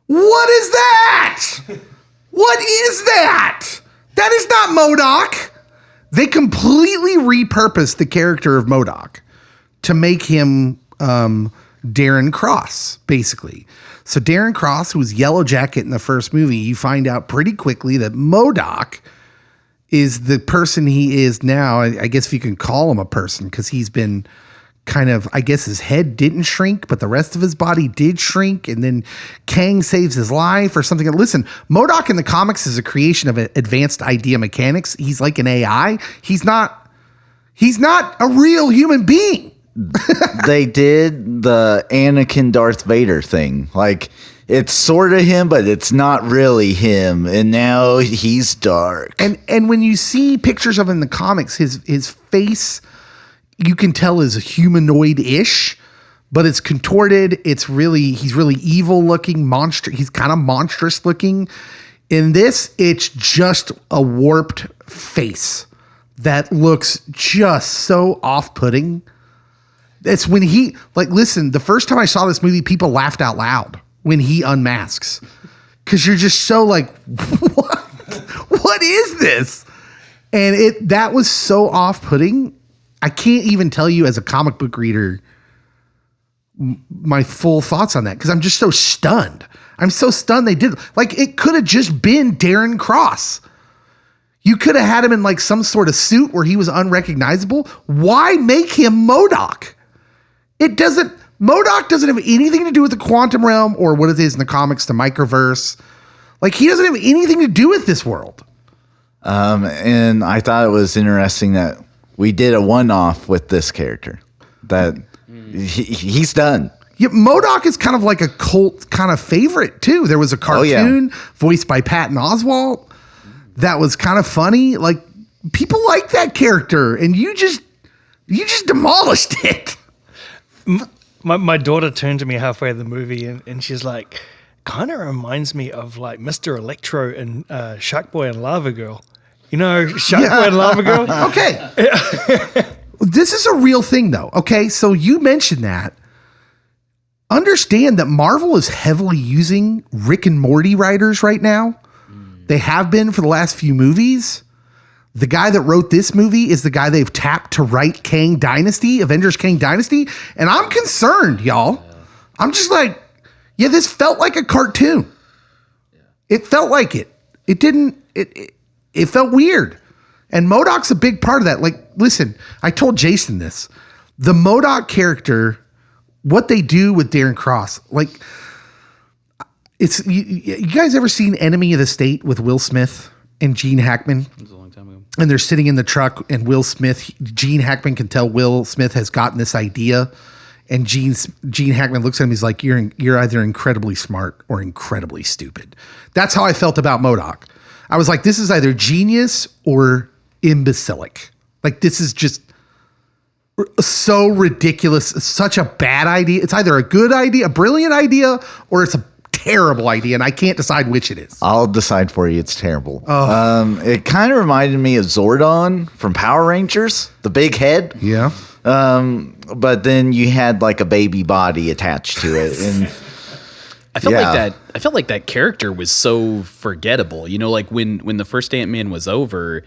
What is that? What is that? That is not MODOK. They completely repurposed the character of MODOK to make him Darren Cross, basically. So Darren Cross, who was Yellow Jacket in the first movie, you find out pretty quickly that MODOK is the person he is now. I guess if you can call him a person, because he's been kind of, I guess his head didn't shrink, but the rest of his body did shrink. And then Kang saves his life or something. Listen, MODOK in the comics is a creation of advanced idea mechanics. He's like an AI. He's not a real human being. They did the Anakin Darth Vader thing. Like, it's sort of him, but it's not really him. And now he's dark. And when you see pictures of him in the comics, his face, you can tell is humanoid-ish, but it's contorted. He's really evil looking, he's kind of monstrous looking. In this, it's just a warped face that looks just so off-putting. It's when listen, the first time I saw this movie, people laughed out loud when he unmasks. Because you're just so like, what is this? And that was so off-putting. I can't even tell you as a comic book reader my full thoughts on that because I'm just so stunned. I'm so stunned they did. Like, it could have just been Darren Cross. You could have had him in like some sort of suit where he was unrecognizable. Why make him MODOK? MODOK doesn't have anything to do with the quantum realm or what it is in the comics, the microverse. Like, he doesn't have anything to do with this world. And I thought it was interesting that we did a one-off with this character. That he's done. Yeah, MODOK is kind of like a cult kind of favorite too. There was a cartoon voiced by Patton Oswalt that was kind of funny. Like, people like that character, and you just demolished it. My daughter turned to me halfway in the movie and she's like, kind of reminds me of like Mr. Electro and Shark Boy and Lava Girl. You know, Shark Boy and Lava Girl? Okay. This is a real thing though. Okay. So you mentioned that. Understand that Marvel is heavily using Rick and Morty writers right now. They have been for the last few movies. The guy that wrote this movie is the guy they've tapped to write Kang Dynasty, Avengers Kang Dynasty. And I'm concerned, y'all. I'm just like, yeah, this felt like a cartoon. It felt like it. It didn't, it felt weird. And MODOK's a big part of that. Like, listen, I told Jason this. The MODOK character, what they do with Darren Cross, like, you guys ever seen Enemy of the State with Will Smith and Gene Hackman? It was a long time ago. And they're sitting in the truck, and Gene Hackman can tell Will Smith has gotten this idea, and Gene Hackman looks at him. He's like, "You're either incredibly smart or incredibly stupid." That's how I felt about MODOK. I was like, "This is either genius or imbecilic. Like, this is just so ridiculous, such a bad idea. It's either a good idea, a brilliant idea, or it's a terrible idea, and I can't decide which it is." I'll decide for you. It's terrible. It kind of reminded me of Zordon from Power Rangers, the big head. Yeah. But then you had like a baby body attached to it, and I felt like that character was so forgettable. You know, like when the first Ant-Man was over,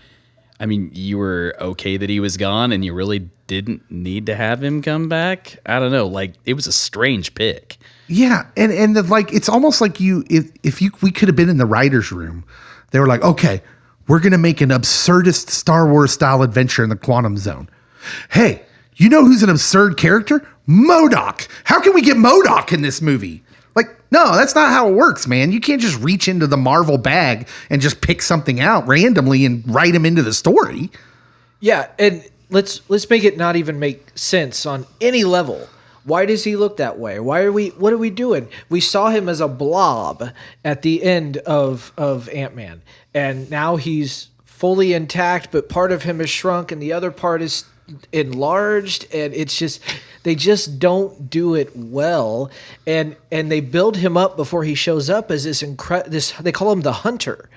I mean, you were okay that he was gone and you really didn't need to have him come back. I don't know. Like, it was a strange pick. Yeah, and like it's almost like we could have been in the writers' room. They were like, okay, we're gonna make an absurdist Star Wars style adventure in the quantum zone. Hey, you know who's an absurd character? MODOK. How can we get MODOK in this movie? Like, no, that's not how it works, man. You can't just reach into the Marvel bag and just pick something out randomly and write him into the story. Yeah, and let's make it not even make sense on any level. Why does he look that way? What are we doing? We saw him as a blob at the end of Ant-Man, and now he's fully intact, but part of him is shrunk and the other part is enlarged, and it's just they just don't do it well, and they build him up before he shows up as this they call him the Hunter,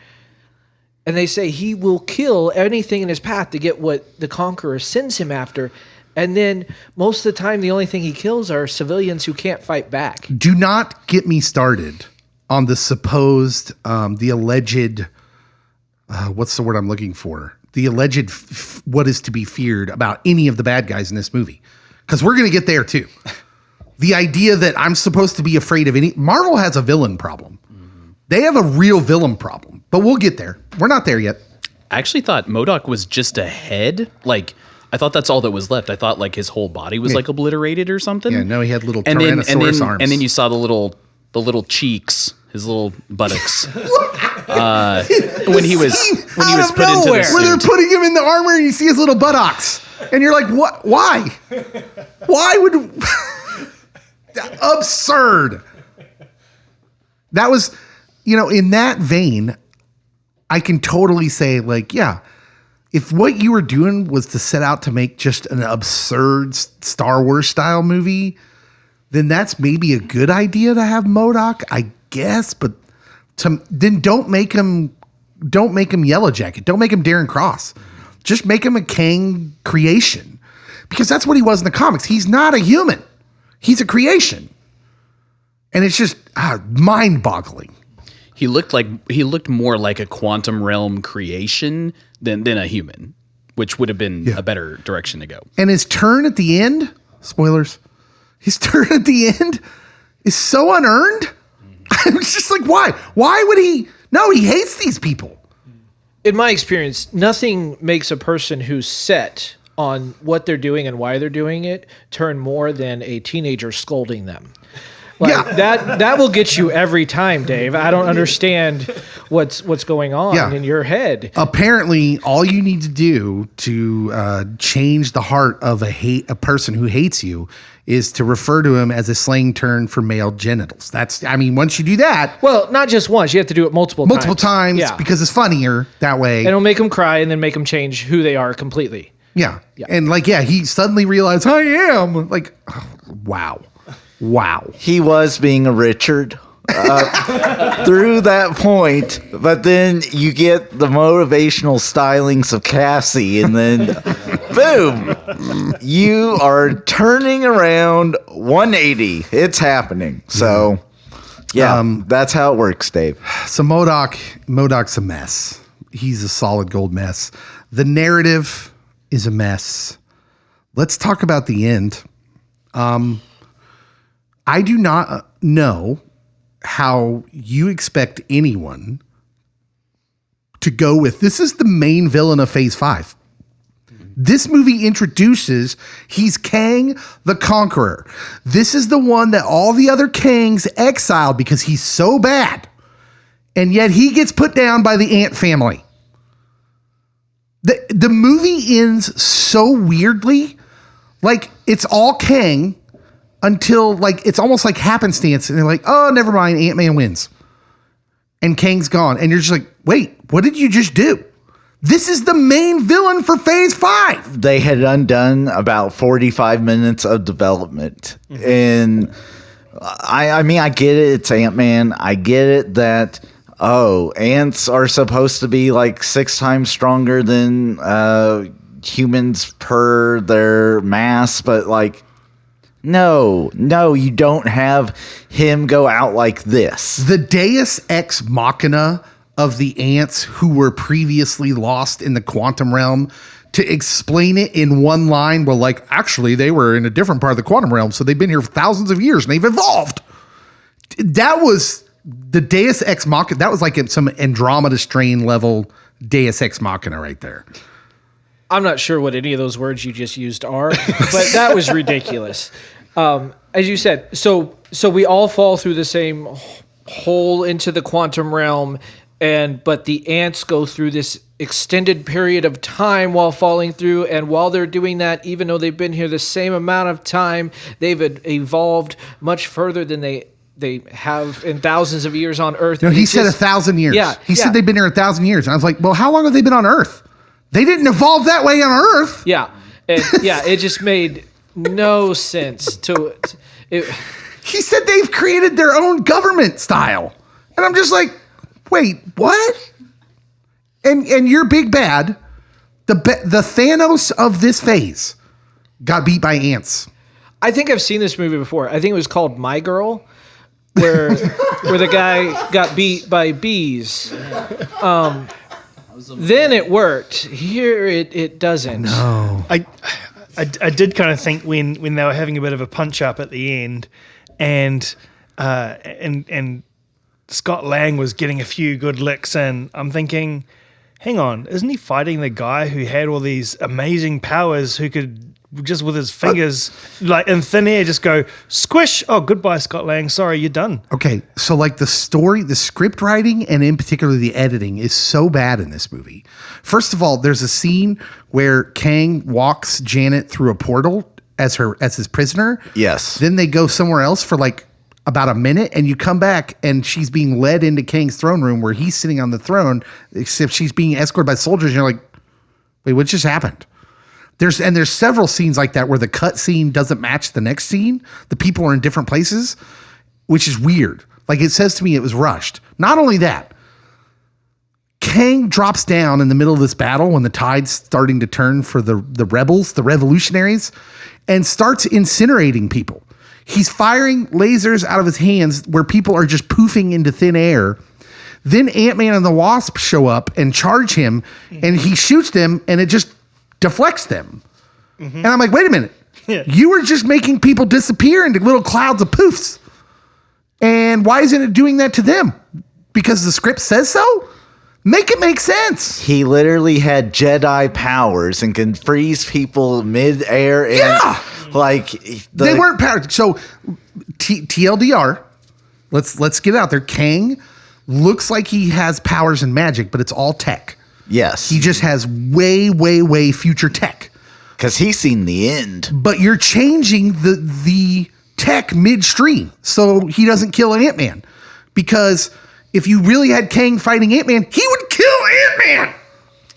and they say he will kill anything in his path to get what the Conqueror sends him after, and then most of the time the only thing he kills are civilians who can't fight back. Do not get me started on the supposed the alleged what's the word I'm looking for? The alleged what is to be feared about any of the bad guys in this movie. Because we're going to get there too. The idea that I'm supposed to be afraid of Marvel has a villain problem. Mm-hmm. They have a real villain problem, but we'll get there. We're not there yet. I actually thought MODOK was just a head. Like, I thought that's all that was left. I thought like his whole body was like obliterated or something. Yeah, no, he had little Tyrannosaurus arms. And then you saw the little cheeks, his little buttocks. when he was put into the suit. Where they're putting him in the armor and you see his little buttocks. And you're like, what? Why? Why would... Absurd. That was, in that vein, I can totally say, like, yeah, if what you were doing was to set out to make just an absurd Star Wars style movie, then that's maybe a good idea to have MODOK, I guess, but then don't make him Yellow Jacket. Don't make him Darren Cross. Just make him a Kang creation, because that's what he was in the comics. He's not a human. He's a creation. And it's just mind-boggling. He looked more like a quantum realm creation than a human, which would have been a better direction to go. And his turn at the end, spoilers, his turn at the end is so unearned. I was just like, why? Why would he? No, he hates these people. In my experience, nothing makes a person who's set on what they're doing and why they're doing it turn more than a teenager scolding them. Like, that will get you every time, Dave. I don't understand what's going on in your head. Apparently, all you need to do to change the heart of a person who hates you is to refer to him as a slang term for male genitals. Once you do that... Well, not just once. You have to do it multiple times because it's funnier that way. And it'll make them cry and then make them change who they are completely. Yeah. And he suddenly realized, I am. Like, wow. He was being a Richard through that point, but then you get the motivational stylings of Cassie, and then boom, you are turning around 180. It's happening. So, that's how it works, Dave. So MODOK's a mess. He's a solid gold mess. The narrative is a mess. Let's talk about the end. I do not know how you expect anyone to go with, this is the main villain of Phase 5. This movie introduces, he's Kang the Conqueror. This is the one that all the other Kangs exiled because he's so bad. And yet he gets put down by the ant family. The movie ends so weirdly. Like, it's all Kang until, like, it's almost like happenstance. And they're like, oh, never mind, Ant-Man wins. And Kang's gone. And you're just like, wait, what did you just do? This is the main villain for Phase 5. They had undone about 45 minutes of development. Mm-hmm. And I get it. It's Ant-Man. I get it that, ants are supposed to be like 6 times stronger than humans per their mass. But like, no, you don't have him go out like this. The Deus Ex Machina of the ants who were previously lost in the quantum realm to explain it in one line. Well, like, actually, they were in a different part of the quantum realm, so they've been here for thousands of years and they've evolved. That was the Deus Ex Machina. That was like some Andromeda strain level Deus Ex Machina right there. I'm not sure what any of those words you just used are, but that was ridiculous. As you said, so we all fall through the same hole into the quantum realm, but the ants go through this extended period of time while falling through, and while they're doing that, even though they've been here the same amount of time, they've evolved much further than they have in thousands of years on Earth. No, he said 1,000 years. Yeah, he said they've been here 1,000 years. And I was like, well, how long have they been on Earth? They didn't evolve that way on Earth. Yeah. And it just made no sense to it. He said they've created their own government style. And I'm just like, wait, what? And your big bad, the Thanos of this phase got beat by ants. I think I've seen this movie before. I think it was called My Girl, where the guy got beat by bees. Then it worked. Here it doesn't. No. I did kind of think when they were having a bit of a punch up at the end, and Scott Lang was getting a few good licks in, I'm thinking, hang on, isn't he fighting the guy who had all these amazing powers, who could just with his fingers, like in thin air, just go squish? Oh, goodbye, Scott Lang. Sorry, you're done. Okay, so like the story, the script writing, and in particular the editing is so bad in this movie. First of all, there's a scene where Kang walks Janet through a portal as his prisoner. Yes. Then they go somewhere else for like about a minute, and you come back and she's being led into Kang's throne room where he's sitting on the throne, except she's being escorted by soldiers. And you're like, wait, what just happened? There's several scenes like that where the cut scene doesn't match the next scene. The people are in different places, which is weird. Like, it says to me it was rushed. Not only that, Kang drops down in the middle of this battle when the tide's starting to turn for the rebels, the revolutionaries, and starts incinerating people. He's firing lasers out of his hands where people are just poofing into thin air. Then Ant-Man and the Wasp show up and charge him, and he shoots them, and it just deflects them. Mm-hmm. And I'm like, wait a minute. Yeah. You were just making people disappear into little clouds of poofs. And why isn't it doing that to them? Because the script says so? Make it make sense. He literally had Jedi powers and can freeze people mid-air. And yeah. They weren't powered. So TLDR, let's get it out there. Kang looks like he has powers and magic, but it's all tech. Yes. He just has way, way, way future tech. Because he's seen the end. But you're changing the tech midstream so he doesn't kill Ant-Man. Because if you really had Kang fighting Ant-Man, he would kill Ant-Man.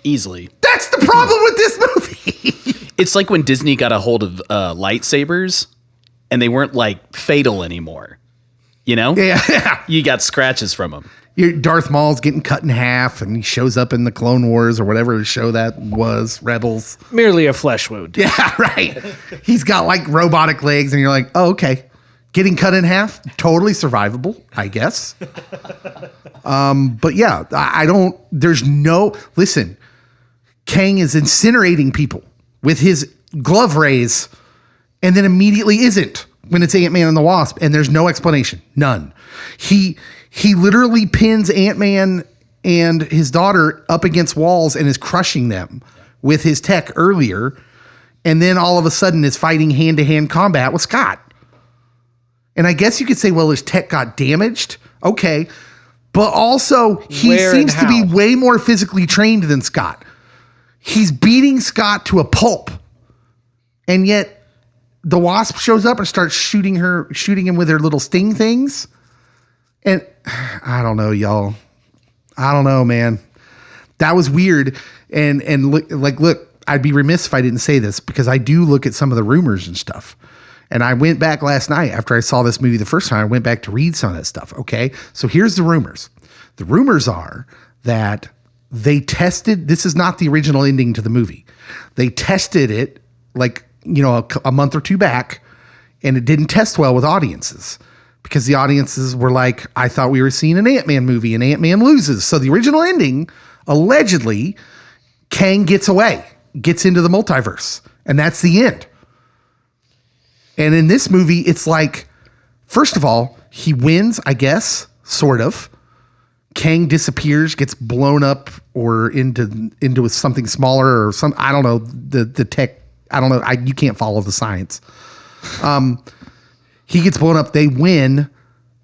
Easily. That's the problem with this movie. It's like when Disney got a hold of lightsabers and they weren't like fatal anymore. You know? Yeah. You got scratches from them. Darth Maul's getting cut in half, and he shows up in the Clone Wars or whatever show that was, Rebels. Merely a flesh wound. Yeah, right. He's got like robotic legs, and you're like, oh, okay. Getting cut in half, totally survivable, I guess. But yeah, listen, Kang is incinerating people with his glove rays, and then immediately isn't when it's Ant-Man and the Wasp, and there's no explanation. None. He literally pins Ant-Man and his daughter up against walls and is crushing them with his tech earlier. And then all of a sudden is fighting hand-to-hand combat with Scott. And I guess you could say, well, his tech got damaged. Okay. But also he seems to be way more physically trained than Scott. He's beating Scott to a pulp. And yet the Wasp shows up and starts shooting him with her little sting things. And I don't know, y'all. I don't know, man. That was weird. And look, I'd be remiss if I didn't say this because I do look at some of the rumors and stuff. And I went back last night after I saw this movie the first time. I went back to read some of that stuff. Okay. So here's the rumors. The rumors are that they tested, this is not the original ending to the movie. They tested it like, a month or two back, and it didn't test well with audiences. because the audiences were like, I thought we were seeing an Ant-Man movie and Ant-Man loses. So the original ending, allegedly, Kang gets away, gets into the multiverse, and that's the end. And in this movie, it's like, first of all, he wins, I guess, sort of. Kang disappears, gets blown up or into something smaller or some, I don't know, the tech, I don't know, you can't follow the science. He gets blown up, they win.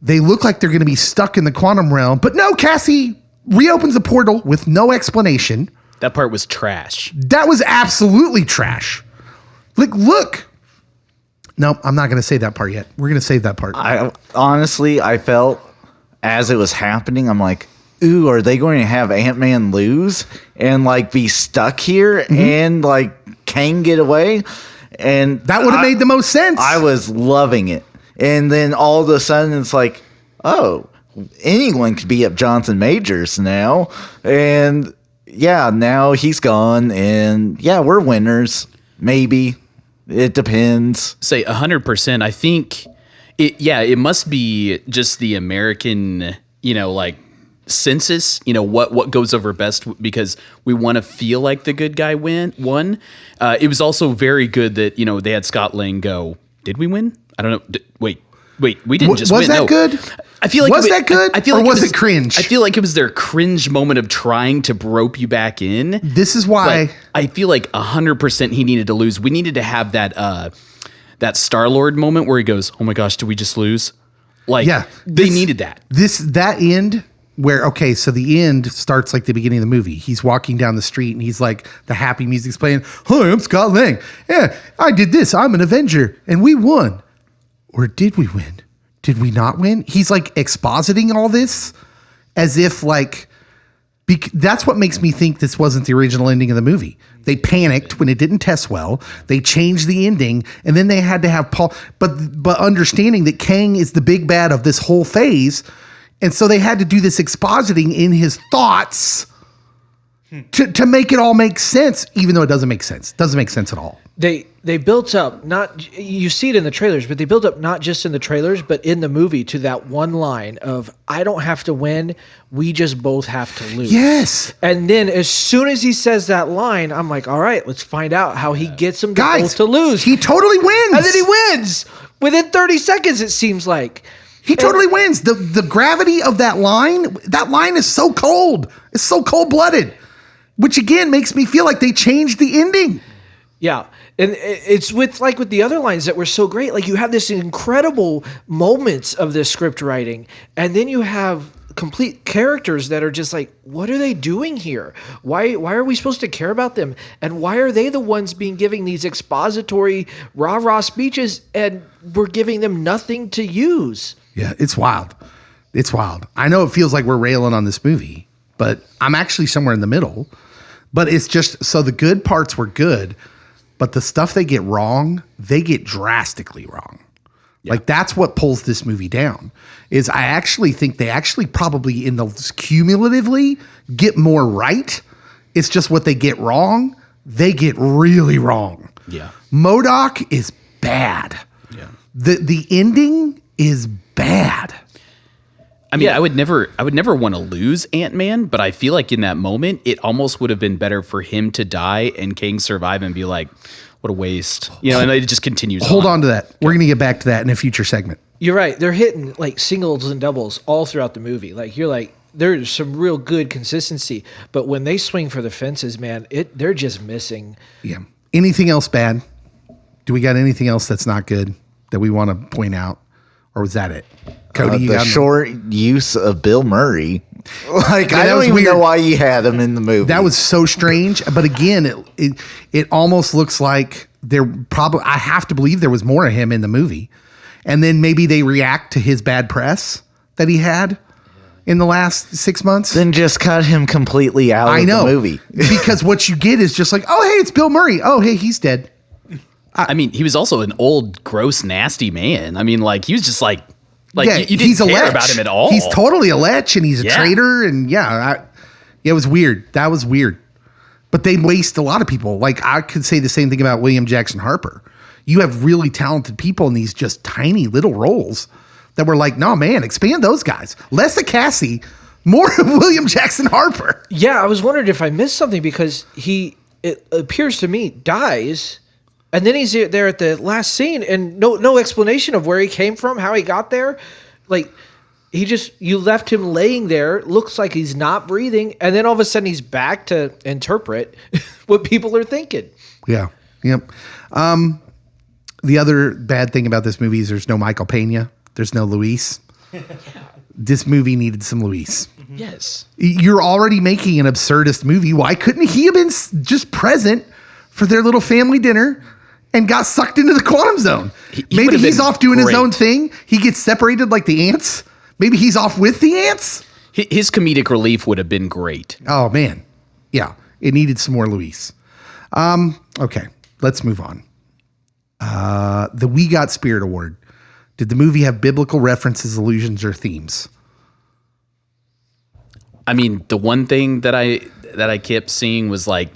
They look like they're going to be stuck in the quantum realm, but no, Cassie reopens a portal with no explanation. That part was trash. That was absolutely trash. Like, look. No, I'm not going to say that part yet. We're going to save that part. I honestly felt as it was happening, I'm like, ooh, are they going to have Ant-Man lose and like be stuck here and like Kang get away? And that would have made the most sense. I was loving it. And then all of a sudden it's like, oh, anyone could beat up Jonathan Majors now. And yeah, now he's gone. And yeah, we're winners. Maybe. It depends. Say 100%. I think it must be just the American, like census, what goes over best because we want to feel like the good guy won. It was also very good that, they had Scott Lang go, did we win? I don't know. Wait, we didn't just win. Was that good? I feel like that good? I feel like or was it cringe? I feel like it was their cringe moment of trying to rope you back in. This is why but I feel like 100% he needed to lose. We needed to have that Star-Lord moment where he goes, "Oh my gosh, did we just lose?" Like, yeah, they needed that. That end where so the end starts like the beginning of the movie. He's walking down the street and he's like, the happy music's playing. Hi, I'm Scott Lang. Yeah, I did this. I'm an Avenger, and we won. Or did we win? Did we not win? He's like expositing all this as if like, that's what makes me think this wasn't the original ending of the movie. They panicked when it didn't test well. They changed the ending, and then they had to have Paul, but understanding that Kang is the big bad of this whole phase. And so they had to do this expositing in his thoughts to make it all make sense, even though it doesn't make sense. It doesn't make sense at all. They built up, you see it in the trailers, but they built up not just in the trailers, but in the movie to that one line of, I don't have to win, we just both have to lose. Yes. And then as soon as he says that line, I'm like, all right, let's find out how he gets them both to lose. He totally wins. And then he wins. Within 30 seconds, it seems like. He totally wins. The gravity of that line is so cold. It's so cold-blooded, which again makes me feel like they changed the ending. Yeah. And it's with the other lines that were so great. Like, you have this incredible moments of this script writing, and then you have complete characters that are just like, what are they doing here? Why are we supposed to care about them? And why are they the ones being giving these expository rah-rah speeches, and we're giving them nothing to use? Yeah, it's wild. It's wild. I know it feels like we're railing on this movie, but I'm actually somewhere in the middle. But it's just, so the good parts were good, but the stuff they get wrong, they get drastically wrong. Yeah. Like, that's what pulls this movie down. Is I actually think they actually probably cumulatively get more right. It's just what they get wrong, they get really wrong. Yeah. MODOK is bad. Yeah. The ending is bad. I mean, I would never want to lose Ant-Man, but I feel like in that moment, it almost would have been better for him to die and Kang survive and be like, what a waste. And it just continues. Hold on to that. We're going to get back to that in a future segment. You're right. They're hitting like singles and doubles all throughout the movie. Like, you're like, there's some real good consistency, but when they swing for the fences, man, they're just missing. Yeah. Anything else bad? Do we got anything else that's not good that we want to point out? Or was that it? Cody, the short use of Bill Murray. Like, I don't even know why you had him in the movie. That was so strange. But again, it almost looks like I have to believe there was more of him in the movie. And then maybe they react to his bad press that he had in the last 6 months. Then just cut him completely out of the movie. Because what you get is just like, oh, hey, it's Bill Murray. Oh, hey, he's dead. I mean, he was also an old, gross, nasty man. I mean, like, he was just like you didn't he's care about him at all. He's totally a lech, and he's a traitor, and it was weird. That was weird. But they waste a lot of people. Like, I could say the same thing about William Jackson Harper. You have really talented people in these just tiny little roles that were like, no, man, expand those guys. Less of Cassie, more of William Jackson Harper. Yeah, I was wondering if I missed something because it appears to me, dies, and then he's there at the last scene, and no explanation of where he came from, how he got there. Like, you left him laying there, looks like he's not breathing, and then all of a sudden he's back to interpret what people are thinking. Yeah. Yep. The other bad thing about this movie is there's no Michael Pena. There's no Luis. This movie needed some Luis. Yes. You're already making an absurdist movie. Why couldn't he have been just present for their little family dinner and got sucked into the quantum zone? Maybe he's off doing his own thing. He gets separated like the ants. Maybe he's off with the ants. His comedic relief would have been great. Oh, man. Yeah. It needed some more Luis. Okay. Let's move on. The We Got Spirit Award. Did the movie have biblical references, allusions, or themes? I mean, the one thing that I kept seeing was like,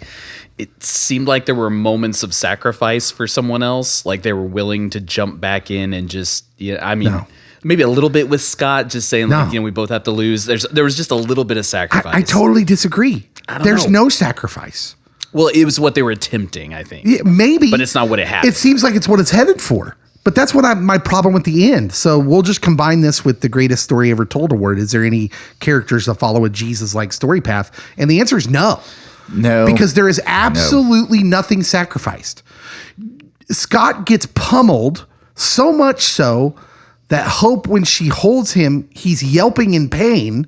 it seemed like there were moments of sacrifice for someone else. Like they were willing to jump back in and just, maybe a little bit with Scott just saying, like, we both have to lose. There was just a little bit of sacrifice. I totally disagree. There's no sacrifice. Well, it was what they were attempting, I think. Yeah, maybe. But it's not what it happened. It seems like it's what it's headed for. But that's what my problem with the end. So we'll just combine this with the greatest story ever told award. Is there any characters that follow a Jesus-like story path? And the answer is no. No. Because there is absolutely nothing sacrificed. Scott gets pummeled so much so that Hope, when she holds him, he's yelping in pain.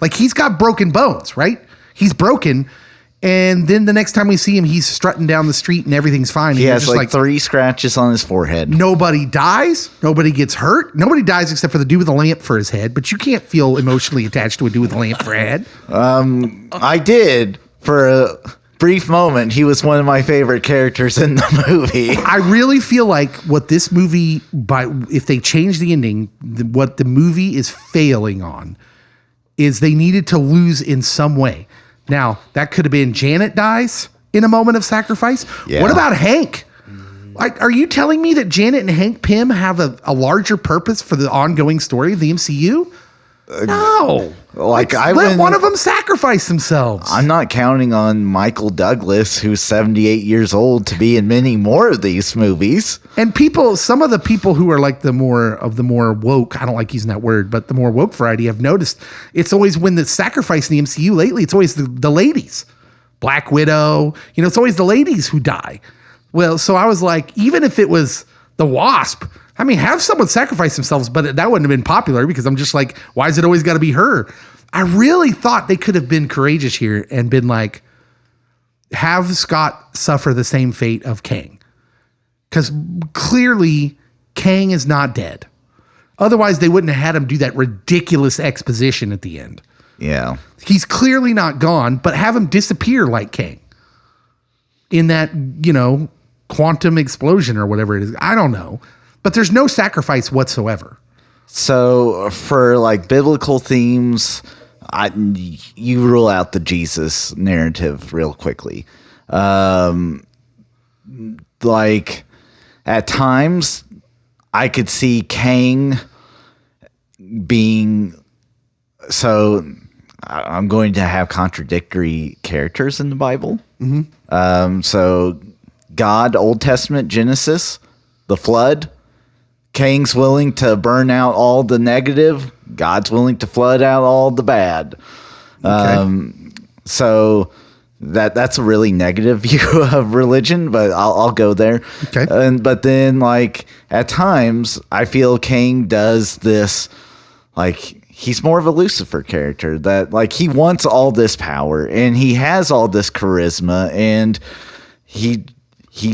Like he's got broken bones, right? He's broken. And then the next time we see him, he's strutting down the street and everything's fine. He has like 3 scratches on his forehead. Nobody dies. Nobody gets hurt. Nobody dies except for the dude with a lamp for his head. But you can't feel emotionally attached to a dude with a lamp for a head. I did for a brief moment. He was one of my favorite characters in the movie. I really feel like what this movie, if they change the ending, what the movie is failing on is they needed to lose in some way. Now, that could have been Janet dies in a moment of sacrifice. Yeah. What about Hank? Like, are you telling me that Janet and Hank Pym have a larger purpose for the ongoing story of the MCU? No. Let one of them sacrifice themselves. I'm not counting on Michael Douglas, who's 78 years old, to be in many more of these movies. And some of the people who are like the more woke, I don't like using that word, but the more woke variety, I've noticed it's always when the sacrifice in the MCU lately, it's always the ladies. Black Widow, it's always the ladies who die. Well, so I was like, even if it was the Wasp, I mean, have someone sacrifice themselves, but that wouldn't have been popular because I'm just like, why is it always got to be her? I really thought they could have been courageous here and been like, have Scott suffer the same fate of Kang. Because clearly Kang is not dead. Otherwise, they wouldn't have had him do that ridiculous exposition at the end. Yeah. He's clearly not gone, but have him disappear like Kang in that, quantum explosion or whatever it is. I don't know. But there's no sacrifice whatsoever. So for like biblical themes, you rule out the Jesus narrative real quickly. Like at times I could see Kang being, so I'm going to have contradictory characters in the Bible. Mm-hmm. So God, Old Testament, Genesis, the flood. Kang's willing to burn out all the negative. God's willing to flood out all the bad. Okay. So that's a really negative view of religion, but I'll go there. Okay. But then, like, at times, I feel Kang does this, like, he's more of a Lucifer character that, like, he wants all this power and he has all this charisma and he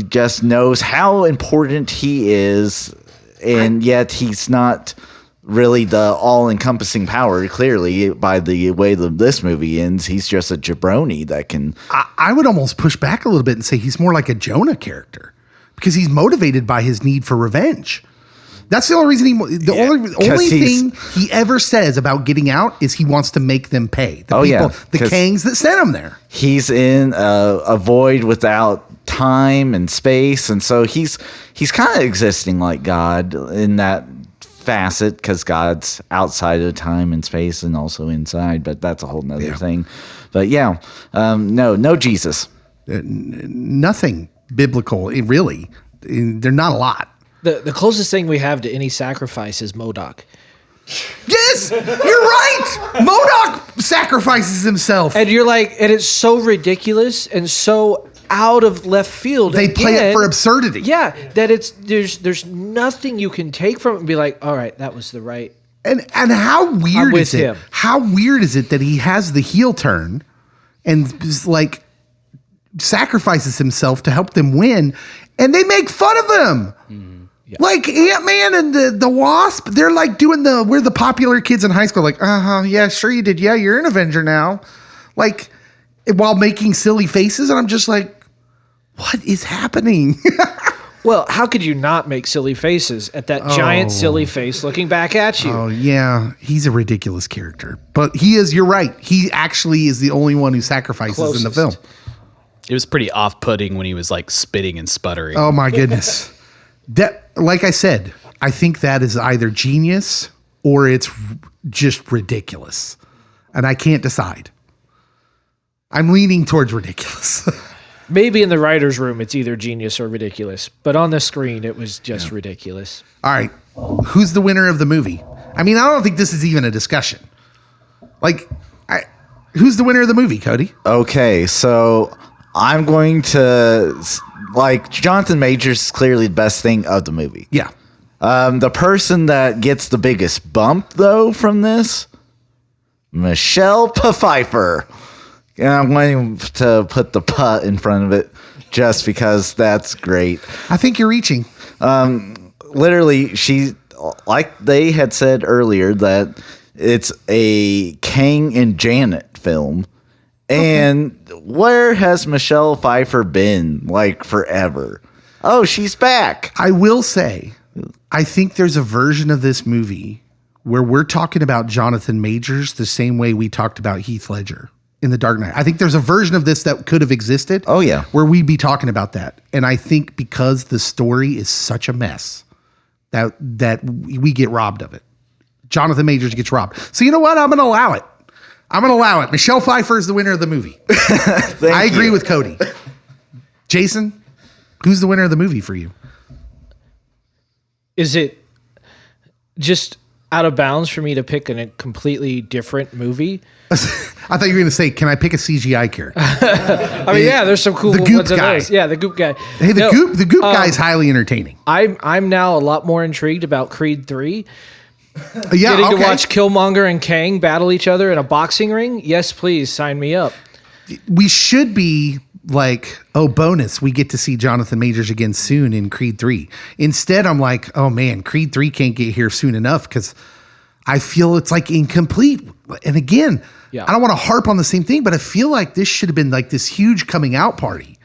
just knows how important he is. And yet he's not really the all-encompassing power, clearly, by the way this movie ends. He's just a jabroni that can... I would almost push back a little bit and say he's more like a Jonah character because he's motivated by his need for revenge. That's the only reason only thing he ever says about getting out is he wants to make them pay. The Kangs that sent him there. He's in a void without time and space, and so he's kind of existing like God in that facet because God's outside of time and space and also inside, but that's a whole nother thing. But no Jesus. Nothing biblical, really. They're not a lot. The closest thing we have to any sacrifice is MODOK. Yes, you're right. MODOK sacrifices himself. And you're like, and it's so ridiculous and so out of left field. They play it for absurdity. Yeah, that there's nothing you can take from it and be like, all right, that was the right. And how weird is it? him. How weird is it that he has the heel turn and is like sacrifices himself to help them win, and they make fun of him. Yeah. Like Ant-Man and the Wasp, they're like doing we're the popular kids in high school, like, yeah, sure you did. Yeah, you're an Avenger now. Like, while making silly faces, and I'm just like, what is happening? Well, how could you not make silly faces at that giant silly face looking back at you? Oh, yeah. He's a ridiculous character. But you're right. He actually is the only one who sacrifices in the film. It was pretty off-putting when he was like spitting and sputtering. Oh my goodness. That, like I said, I think that is either genius or it's just ridiculous. And I can't decide. I'm leaning towards ridiculous. Maybe in the writer's room, it's either genius or ridiculous. But on the screen, it was just ridiculous. All right. Who's the winner of the movie? I mean, I don't think this is even a discussion. Like, who's the winner of the movie, Cody? Okay, so I'm going to, like, Jonathan Majors is clearly the best thing of the movie. Yeah. The person that gets the biggest bump, though, from this, Michelle Pfeiffer. And I'm going to put the "putt" in front of it just because that's great. I think you're reaching. Literally, she, like they had said earlier, that it's a Kang and Janet film. And where has Michelle Pfeiffer been, like, forever? Oh, she's back. I will say, I think there's a version of this movie where we're talking about Jonathan Majors the same way we talked about Heath Ledger in The Dark Knight. I think there's a version of this that could have existed. Oh, yeah. Where we'd be talking about that. And I think because the story is such a mess that we get robbed of it. Jonathan Majors gets robbed. So you know what? I'm going to allow it. Michelle Pfeiffer is the winner of the movie. I agree with Cody. Jason, who's the winner of the movie for you? Is it just out of bounds for me to pick a completely different movie? I thought you were going to say, can I pick a CGI character? I mean, yeah, there's some cool the ones Goop in guy. those. Yeah, the Goop guy. Hey, the Goop guy is highly entertaining. I'm now a lot more intrigued about Creed 3. Yeah, Getting to watch Killmonger and Kang battle each other in a boxing ring? Yes, please, sign me up. We should be like, oh, bonus, we get to see Jonathan Majors again soon in Creed 3. Instead, I'm like, oh man, Creed 3 can't get here soon enough because I feel it's like incomplete. And again, I don't want to harp on the same thing, but I feel like this should have been like this huge coming out party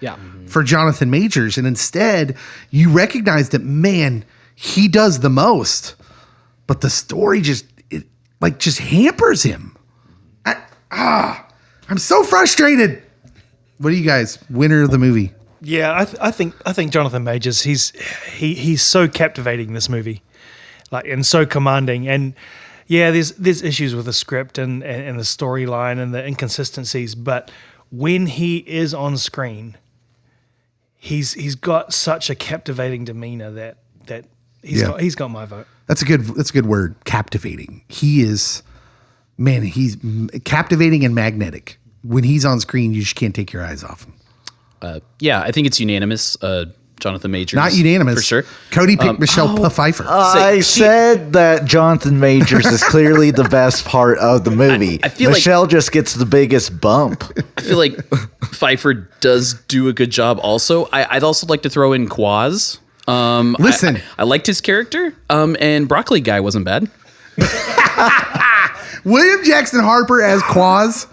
for Jonathan Majors. And instead, you recognize that, man, he does the most, but the story just hampers him. I'm so frustrated. What do you guys, winner of the movie? Yeah, I think Jonathan Majors, he's so captivating, this movie, like, and so commanding. And yeah, there's issues with the script and the storyline and the inconsistencies, but when he is on screen, he's got such a captivating demeanor that he's got my vote. That's a good word, captivating. He is, man, he's captivating and magnetic. When he's on screen, you just can't take your eyes off him. Yeah, I think it's unanimous. Jonathan Majors. Not unanimous. For sure. Cody picked Michelle Pfeiffer. I said that Jonathan Majors is clearly the best part of the movie. I feel Michelle just gets the biggest bump. I feel like Pfeiffer does do a good job also. I'd also like to throw in Quaz. Listen. I liked his character, and Broccoli Guy wasn't bad. William Jackson Harper as Quaz.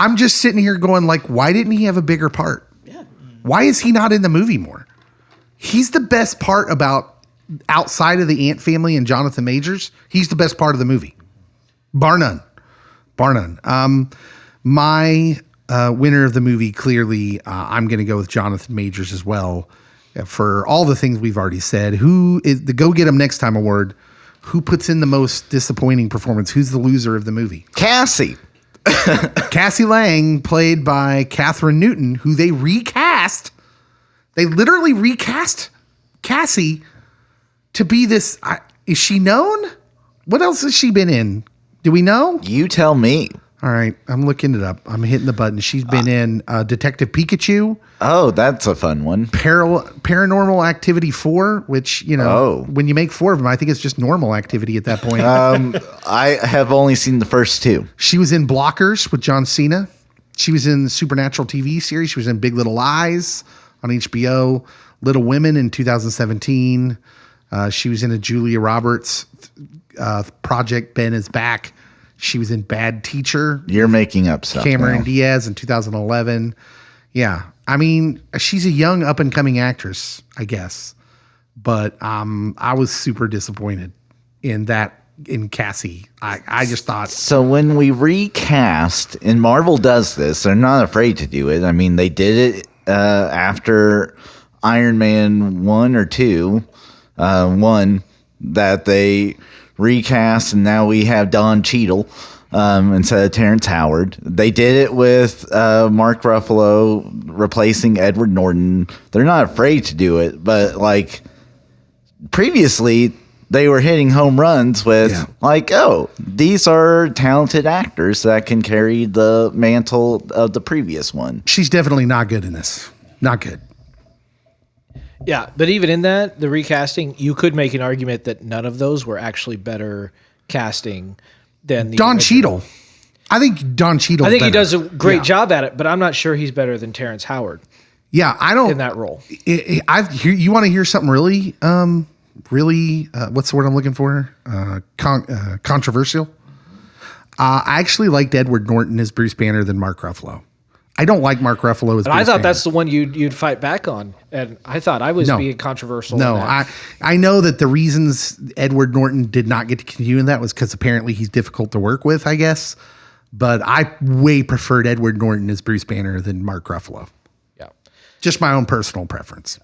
I'm just sitting here going like, why didn't he have a bigger part? Yeah. Why is he not in the movie more? He's the best part about outside of the Ant family and Jonathan Majors. He's the best part of the movie. Bar none. My winner of the movie, clearly, I'm going to go with Jonathan Majors as well for all the things we've already said. Who is the Go Get 'Em Next Time award Who puts in the most disappointing performance? Who's the loser of the movie? Cassie. Cassie Lang, played by Catherine Newton, who they recast. They literally recast Cassie to be this. Is she known? What else has she been in? Do we know? You tell me. All right, I'm looking it up. I'm hitting the button. She's been in Detective Pikachu. Oh, that's a fun one. Paranormal Activity 4, which, when you make 4 of them, I think it's just normal activity at that point. I have only seen the first 2. She was in Blockers with John Cena. She was in the Supernatural TV series. She was in Big Little Lies on HBO. Little Women in 2017. She was in a Julia Roberts project, Ben is Back. She was in Bad Teacher. You're making up stuff. Cameron now. Diaz in 2011. Yeah. I mean, she's a young up-and-coming actress, I guess. But I was super disappointed in Cassie. I just thought... So when we recast, and Marvel does this, they're not afraid to do it. I mean, they did it after Iron Man 1 or 2. One that they... recast, and now we have Don Cheadle instead of Terrence Howard. They did it with Mark Ruffalo replacing Edward Norton. They're not afraid to do it, but like previously they were hitting home runs with these are talented actors that can carry the mantle of the previous one. She's definitely not good in this. Not good. Yeah, but even in that, the recasting, you could make an argument that none of those were actually better casting than the Don original. Cheadle. I think Don Cheadle. I think he does a great job at it, but I'm not sure he's better than Terrence Howard. Yeah, I don't in that role. You want to hear something really, what's the word I'm looking for? Controversial. I actually liked Edward Norton as Bruce Banner than Mark Ruffalo. I don't like Mark Ruffalo as Bruce I thought Banner. that's the one you'd fight back on, and I thought I was being controversial. No, in that. I know that the reasons Edward Norton did not get to continue in that was because apparently he's difficult to work with, I guess. But I way preferred Edward Norton as Bruce Banner than Mark Ruffalo. Yeah, just my own personal preference.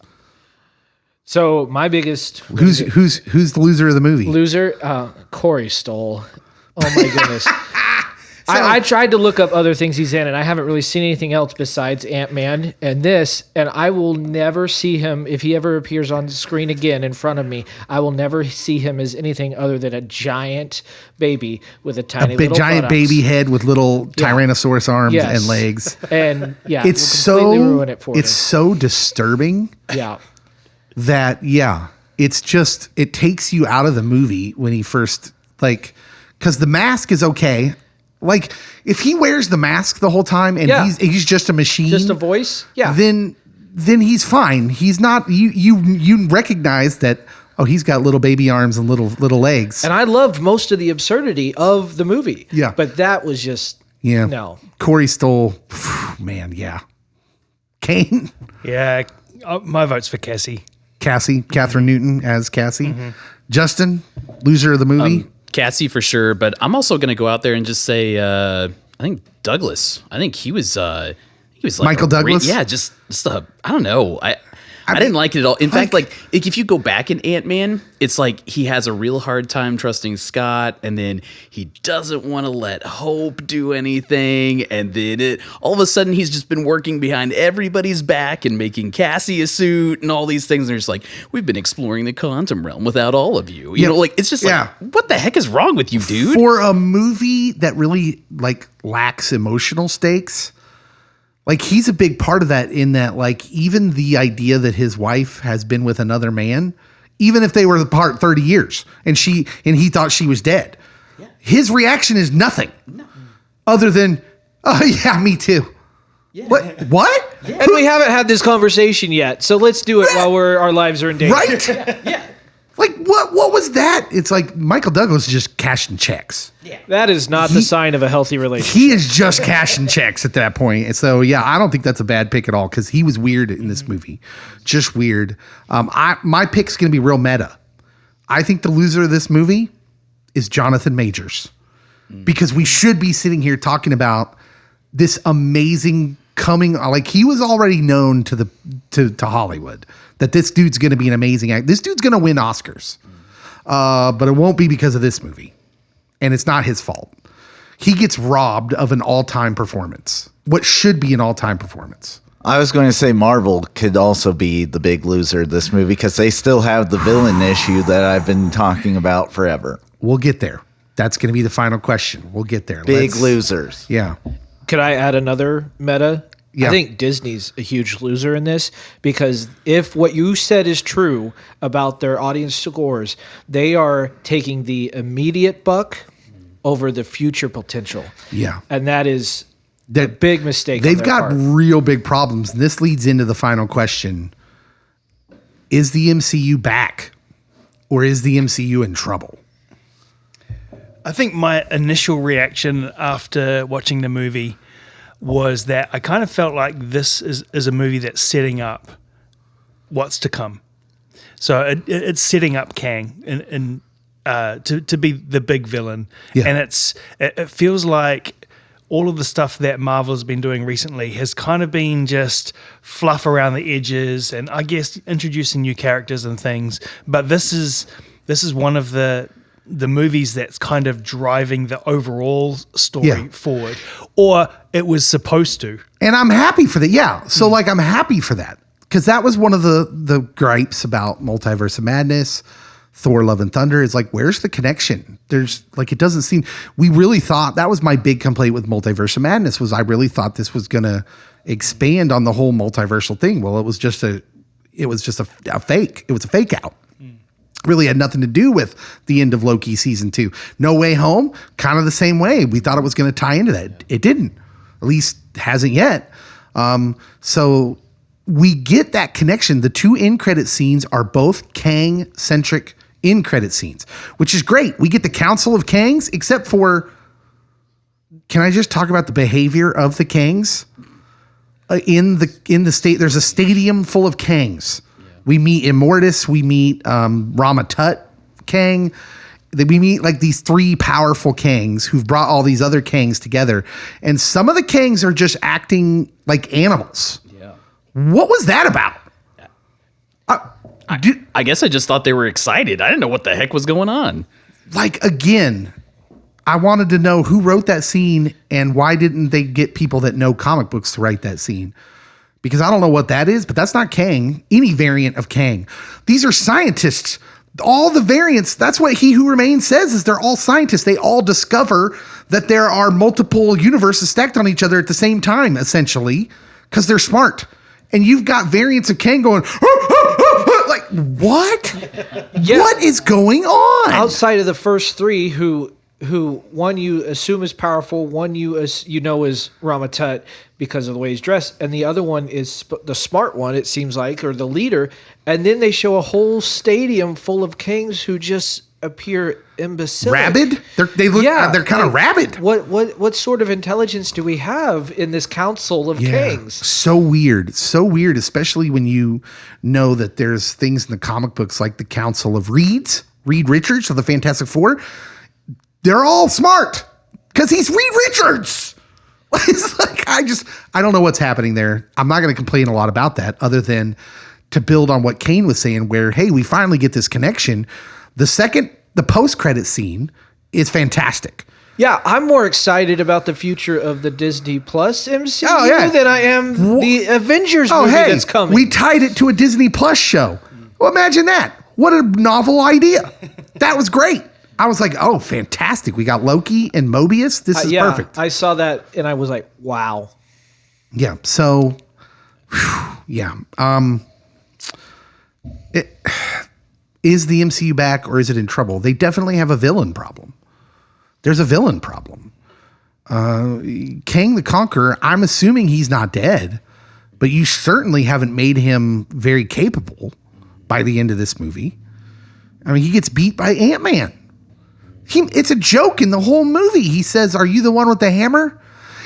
So my biggest who's the loser of the movie? Loser, Corey Stoll. Oh my goodness. I tried to look up other things he's in, and I haven't really seen anything else besides Ant-Man and this, and I will never see him, if he ever appears on the screen again in front of me, I will never see him as anything other than a giant baby with a tiny little giant buttocks. baby head with little Tyrannosaurus arms and legs. And it's so disturbing. Yeah. It's just, it takes you out of the movie when he first, because the mask is okay. Like, if he wears the mask the whole time and he's just a machine, just a voice, then he's fine. He's not. You recognize that. Oh, he's got little baby arms and little legs. And I loved most of the absurdity of the movie. Yeah, but that was just no. Corey Stoll, man, Kane. Yeah, my vote's for Cassie. Catherine Newton as Cassie. Mm-hmm. Justin, loser of the movie. Cassie for sure, but I'm also going to go out there and just say I think Douglas. I think he was like Michael Douglas. Just I don't know. I didn't like it at all. In fact, like if you go back in Ant-Man, it's like he has a real hard time trusting Scott, and then he doesn't want to let Hope do anything, and then all of a sudden he's just been working behind everybody's back and making Cassie a suit and all these things. And it's like, we've been exploring the quantum realm without all of you. You know, like it's just like, what the heck is wrong with you, dude? For a movie that really lacks emotional stakes. Like, he's a big part of that, in that, even the idea that his wife has been with another man, even if they were apart 30 years and he thought she was dead, his reaction is nothing other than, oh yeah, me too. Yeah. What? Yeah. And we haven't had this conversation yet, so let's do it while our lives are in danger. Right? Yeah. Like, what was that? It's like Michael Douglas is just cashing checks. Yeah. That is not the sign of a healthy relationship. He is just cashing checks at that point. And so, I don't think that's a bad pick at all, because he was weird in this movie. Just weird. My pick's going to be real meta. I think the loser of this movie is Jonathan Majors, because we should be sitting here talking about this amazing he was already known to Hollywood that this dude's going to be an amazing actor. This dude's going to win Oscars. but it won't be because of this movie. And it's not his fault. He gets robbed of an all-time performance. What should be an all-time performance. I was going to say Marvel could also be the big loser of this movie because they still have the villain issue that I've been talking about forever. We'll get there. That's going to be the final question. We'll get there. Big losers. Yeah. Could I add another meta? Yeah. I think Disney's a huge loser in this because if what you said is true about their audience scores, they are taking the immediate buck over the future potential. Yeah. And that is a big mistake. They've got real big problems. And this leads into the final question. Is the MCU back or is the MCU in trouble? I think my initial reaction after watching the movie was that I kind of felt like this is a movie that's setting up what's to come. So it's setting up Kang to be the big villain. Yeah. And it feels like all of the stuff that Marvel's been doing recently has kind of been just fluff around the edges and I guess introducing new characters and things. But this is one of the movies that's kind of driving the overall story forward, or it was supposed to. And I'm happy for that. Yeah. So like, I'm happy for that because that was one of the gripes about Multiverse of Madness, Thor, Love and Thunder is like, where's the connection? There's like, it doesn't seem, we really thought that was my big complaint with Multiverse of Madness was I really thought this was going to expand on the whole multiversal thing. Well, it was just a fake. It was a fake out. Really had nothing to do with the end of Loki season 2. No Way Home, kind of the same way. We thought it was going to tie into that. It didn't. At least hasn't yet. So we get that connection. The 2 end credit scenes are both Kang-centric end credit scenes, which is great. We get the Council of Kangs, except for, can I just talk about the behavior of the Kangs? In the state, there's a stadium full of Kangs. We meet Immortus, we meet Ramatut Kang. We meet like these 3 powerful Kangs who've brought all these other Kangs together. And some of the Kangs are just acting like animals. Yeah. What was that about? I guess I just thought they were excited. I didn't know what the heck was going on. Like, again, I wanted to know who wrote that scene and why didn't they get people that know comic books to write that scene? Because I don't know what that is, but that's not Kang, any variant of Kang. These are scientists. All the variants, that's what He Who Remains says, is they're all scientists. They all discover that there are multiple universes stacked on each other at the same time, essentially, because they're smart. And you've got variants of Kang going, like, what? Yeah. What is going on? Outside of the first 3 who one you assume is powerful, one you know is Ramatut because of the way he's dressed, and the other one is the smart one, it seems like, or the leader. And then they show a whole stadium full of Kangs who just appear imbecilic. Rabid? They're kind of rabid. What sort of intelligence do we have in this council of Kangs? So weird, especially when you know that there's things in the comic books like the Council of Reed Richards of the Fantastic Four. They're all smart because he's Reed Richards. It's like, I don't know what's happening there. I'm not going to complain a lot about that other than to build on what Kane was saying where, hey, we finally get this connection. The post-credit scene is fantastic. Yeah, I'm more excited about the future of the Disney Plus MCU than I am the Avengers movie that's coming. We tied it to a Disney Plus show. Well, imagine that. What a novel idea. That was great. I was like, oh, fantastic. We got Loki and Mobius. This is perfect. I saw that and I was like, wow. Yeah. So, yeah. Is the MCU back or is it in trouble? They definitely have a villain problem. There's a villain problem. Kang the Conqueror, I'm assuming he's not dead, but you certainly haven't made him very capable by the end of this movie. I mean, he gets beat by Ant-Man. It's a joke in the whole movie. He says, "Are you the one with the hammer?"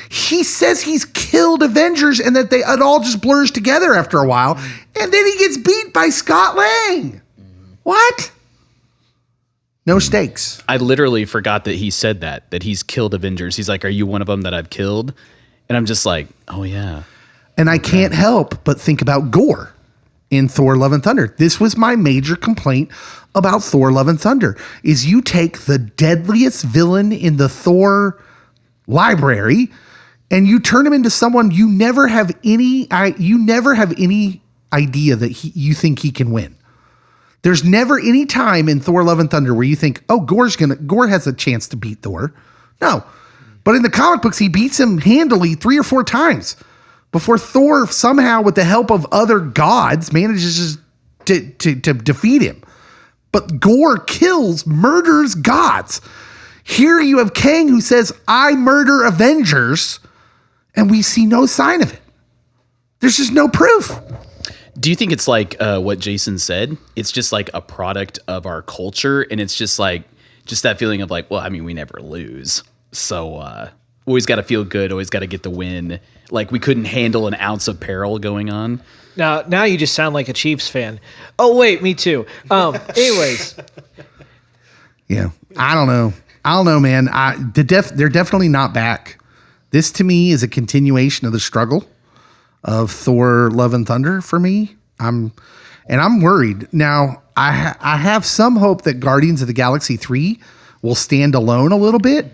He says he's killed Avengers and that it all just blurs together after a while. And then he gets beat by Scott Lang. What? No stakes. I literally forgot that he said that he's killed Avengers. He's like, "Are you one of them that I've killed?" And I'm just like, oh yeah. And I can't help but think about Gore. in Thor Love and Thunder. This was my major complaint about Thor Love and Thunder is you take the deadliest villain in the Thor library and you turn him into someone you never have any idea that you think he can win. There's never any time in Thor Love and Thunder where you think, oh, Gore has a chance to beat Thor. No. But in the comic books, he beats him handily 3 or 4 times before Thor somehow, with the help of other gods, manages to defeat him. But Gore murders gods. Here you have Kang who says, I murder Avengers, and we see no sign of it. There's just no proof. Do you think it's like what Jason said? It's just like a product of our culture, and it's just that feeling of like, well, I mean, we never lose, so always got to feel good, always got to get the win. Like we couldn't handle an ounce of peril going on. Now you just sound like a Chiefs fan. Oh wait, me too. Anyways, yeah, I don't know, man. They're definitely not back. This to me is a continuation of the struggle of Thor Love and Thunder for me. I'm worried. Now, I have some hope that Guardians of the Galaxy 3 will stand alone a little bit.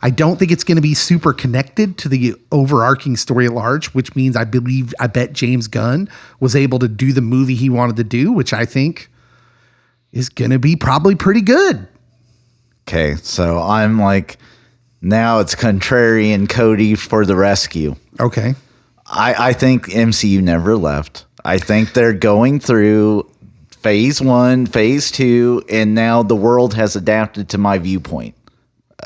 I don't think it's going to be super connected to the overarching story at large, which means I bet James Gunn was able to do the movie he wanted to do, which I think is going to be probably pretty good. Okay, so I'm like, now it's contrarian Cody for the rescue. Okay. I think MCU never left. I think they're going through phase 1, phase 2, and now the world has adapted to my viewpoint.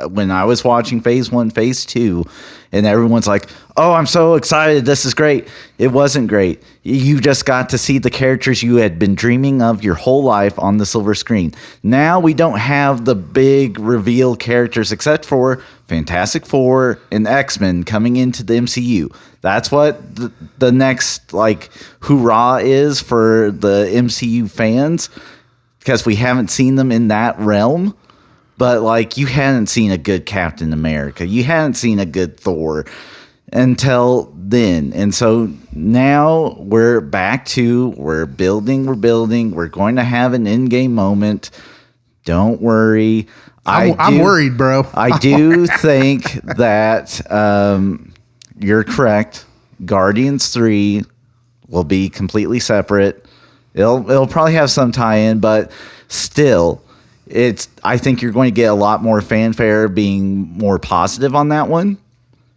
When I was watching phase 1, phase 2, and everyone's like, oh, I'm so excited. This is great. It wasn't great. You just got to see the characters you had been dreaming of your whole life on the silver screen. Now we don't have the big reveal characters except for Fantastic Four and X-Men coming into the MCU. That's what the next like hoorah is for the MCU fans, because we haven't seen them in that realm. But like, you hadn't seen a good Captain America, you hadn't seen a good Thor until then. And so now we're back to we're building. We're going to have an in-game moment. Don't worry. I'm worried, bro. I do think that you're correct. Guardians 3 will be completely separate. It'll probably have some tie-in, but still, I think you're going to get a lot more fanfare being more positive on that one,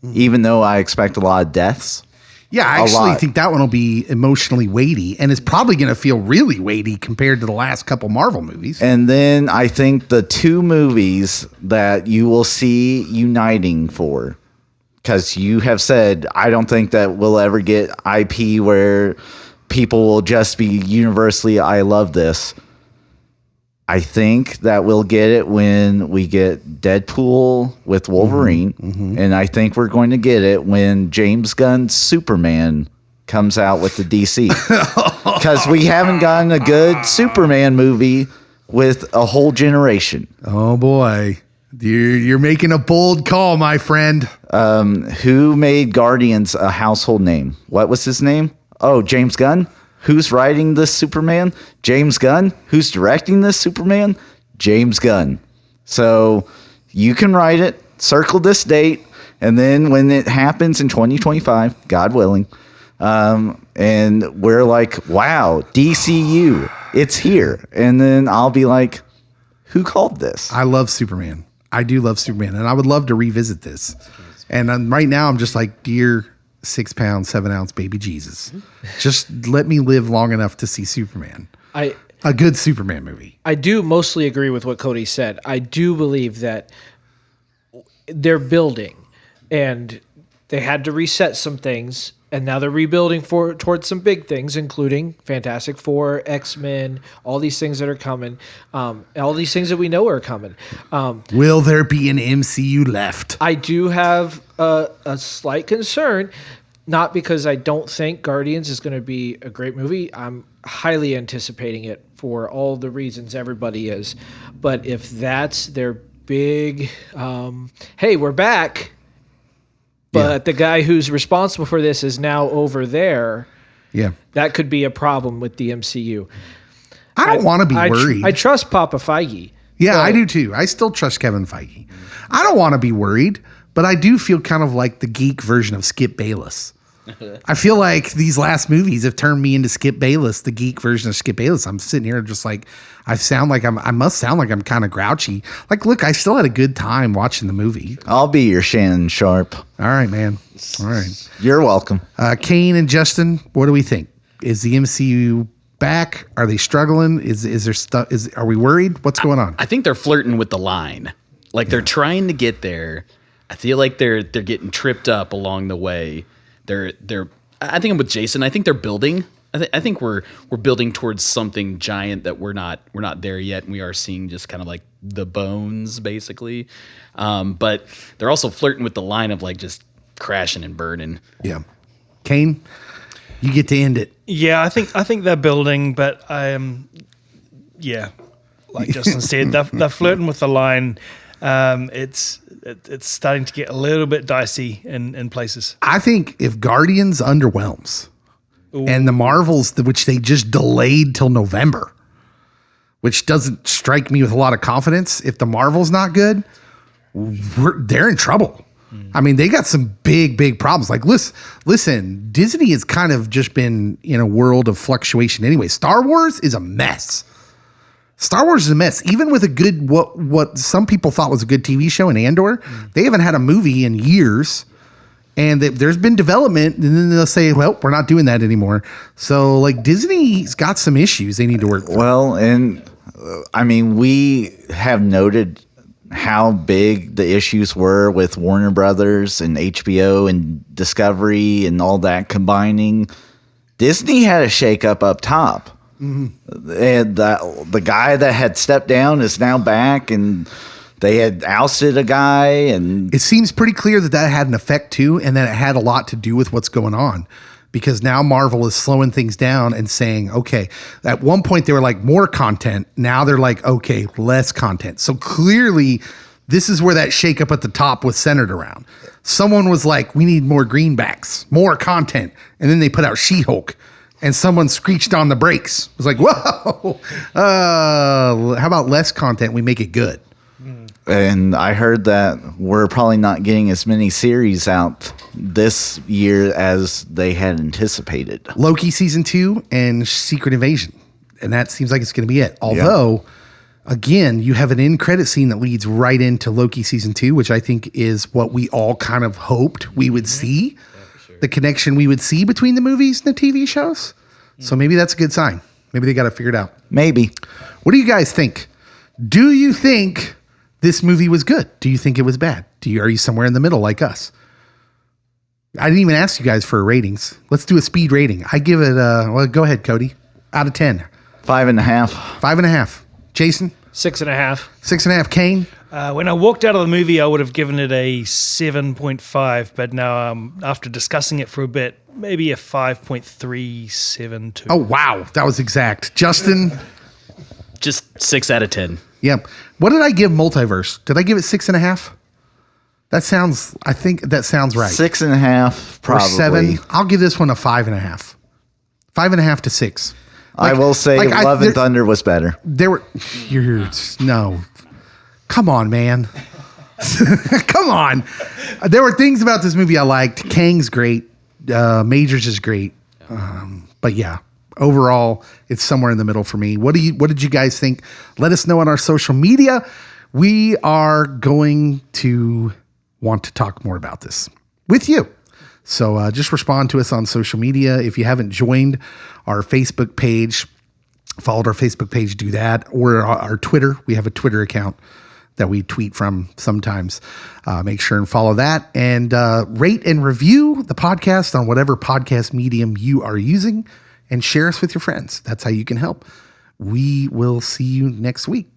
even though I expect a lot of deaths. Yeah, I actually think that one will be emotionally weighty, and it's probably going to feel really weighty compared to the last couple Marvel movies. And then I think the 2 movies that you will see uniting for, because you have said, I don't think that we'll ever get IP where people will just be universally, I love this. I think that we'll get it when we get Deadpool with Wolverine. And I think we're going to get it when James Gunn's Superman comes out with the DC. Because we haven't gotten a good Superman movie with a whole generation. Oh, boy. You're making a bold call, my friend. Who made Guardians a household name? What was his name? Oh, James Gunn? Who's writing this Superman? James Gunn. Who's directing this Superman? James Gunn. So you can write it, circle this date, and then when it happens in 2025, God willing, and we're like, wow, DCU, it's here. And then I'll be like, who called this? I love Superman. I do love Superman, and I would love to revisit this. And right now I'm just like, dear 6-pound, 7-ounce baby Jesus, just let me live long enough to see Superman. A good Superman movie. I do mostly agree with what Cody said. I do believe that they're building, and they had to reset some things, and now they're rebuilding towards some big things, including Fantastic Four, X-Men, all these things that are coming, all these things that we know are coming. Will there be an MCU left? I do have a slight concern, not because I don't think Guardians is going to be a great movie. I'm highly anticipating it for all the reasons everybody is. But if that's their big, hey, we're back, but the guy who's responsible for this is now over there. Yeah. that could be a problem with the MCU. I don't want to be worried. I trust Papa Feige. Yeah, I do too. I still trust Kevin Feige. I don't want to be worried, but I do feel kind of like the geek version of Skip Bayless. I feel like these last movies have turned me into Skip Bayless, the geek version of Skip Bayless. I'm sitting here just like I must sound like I'm kind of grouchy. Like, look, I still had a good time watching the movie. I'll be your Shannon Sharp. All right, man. All right. You're welcome. Kane and Justin, what do we think? Is the MCU back? Are they struggling? Is there stuff? Are we worried? What's going on? I think they're flirting with the line. Like they're trying to get there. I feel like they're getting tripped up along the way. I think I'm with Jason. I think they're building. I think we're building towards something giant that we're not there yet, and we are seeing just kind of like the bones basically. But they're also flirting with the line of like just crashing and burning. Yeah. Kane, you get to end it. Yeah, I think they're building, but yeah, like Justin said, they're flirting with the line. It's starting to get a little bit dicey in places. I think if Guardians underwhelms and the Marvels, which they just delayed till November, which doesn't strike me with a lot of confidence, if the Marvel's not good, they're in trouble. I mean, they got some big problems. Like, listen, Disney has kind of just been in a world of fluctuation anyway. Star Wars is a mess. Star Wars is a mess. Even with a good, what some people thought was a good TV show in Andor, they haven't had a movie in years. And there's been development, and then they'll say, well, we're not doing that anymore. So, like, Disney's got some issues they need to work through. Well, and I mean, we have noted how big the issues were with Warner Brothers and HBO and Discovery and all that combining. Disney had a shakeup up top. Mm-hmm. And the guy that had stepped down is now back, and they had ousted a guy. And it seems pretty clear that had an effect too, and that it had a lot to do with what's going on. Because now Marvel is slowing things down and saying, okay, at one point they were like more content. Now they're like, okay, less content. So clearly this is where that shakeup at the top was centered around. Someone was like, we need more greenbacks, more content. And then they put out She-Hulk and someone screeched on the brakes. It was like, whoa, how about less content? We make it good. And I heard that we're probably not getting as many series out this year as they had anticipated. Loki season 2 and Secret Invasion. And that seems like it's going to be it. Although, again, you have an end credit scene that leads right into Loki season 2, which I think is what we all kind of hoped we would see. Yeah, sure. The connection we would see between the movies and the TV shows. So maybe that's a good sign. Maybe they got to figure it out. Maybe. What do you guys think? Do you think this movie was good? Do you think it was bad? Are you somewhere in the middle like us? I didn't even ask you guys for ratings. Let's do a speed rating. I give it well, go ahead, Cody. Out of 10. 5.5. 5.5. Jason? 6.5. 6.5. Kane? When I walked out of the movie, I would have given it a 7.5, but now after discussing it for a bit, maybe a 5.372. Oh, wow. That was exact. Justin? Just 6 out of 10. Yeah. What did I give Multiverse? Did I give it 6.5? I think that sounds right. 6.5, probably. Or 7. I'll give this one a 5.5. 5.5 to 6. I will say Love and Thunder was better. No. Come on, man. Come on. There were things about this movie I liked. Kang's great. Majors is great. But yeah, overall, it's somewhere in the middle for me. What did you guys think? Let us know on our social media. We are going to want to talk more about this with you. So just respond to us on social media. If you haven't joined our Facebook page, followed our Facebook page, do that. Or our Twitter. We have a Twitter account that we tweet from sometimes. Make sure and follow that. And rate and review the podcast on whatever podcast medium you are using. And share us with your friends. That's how you can help. We will see you next week.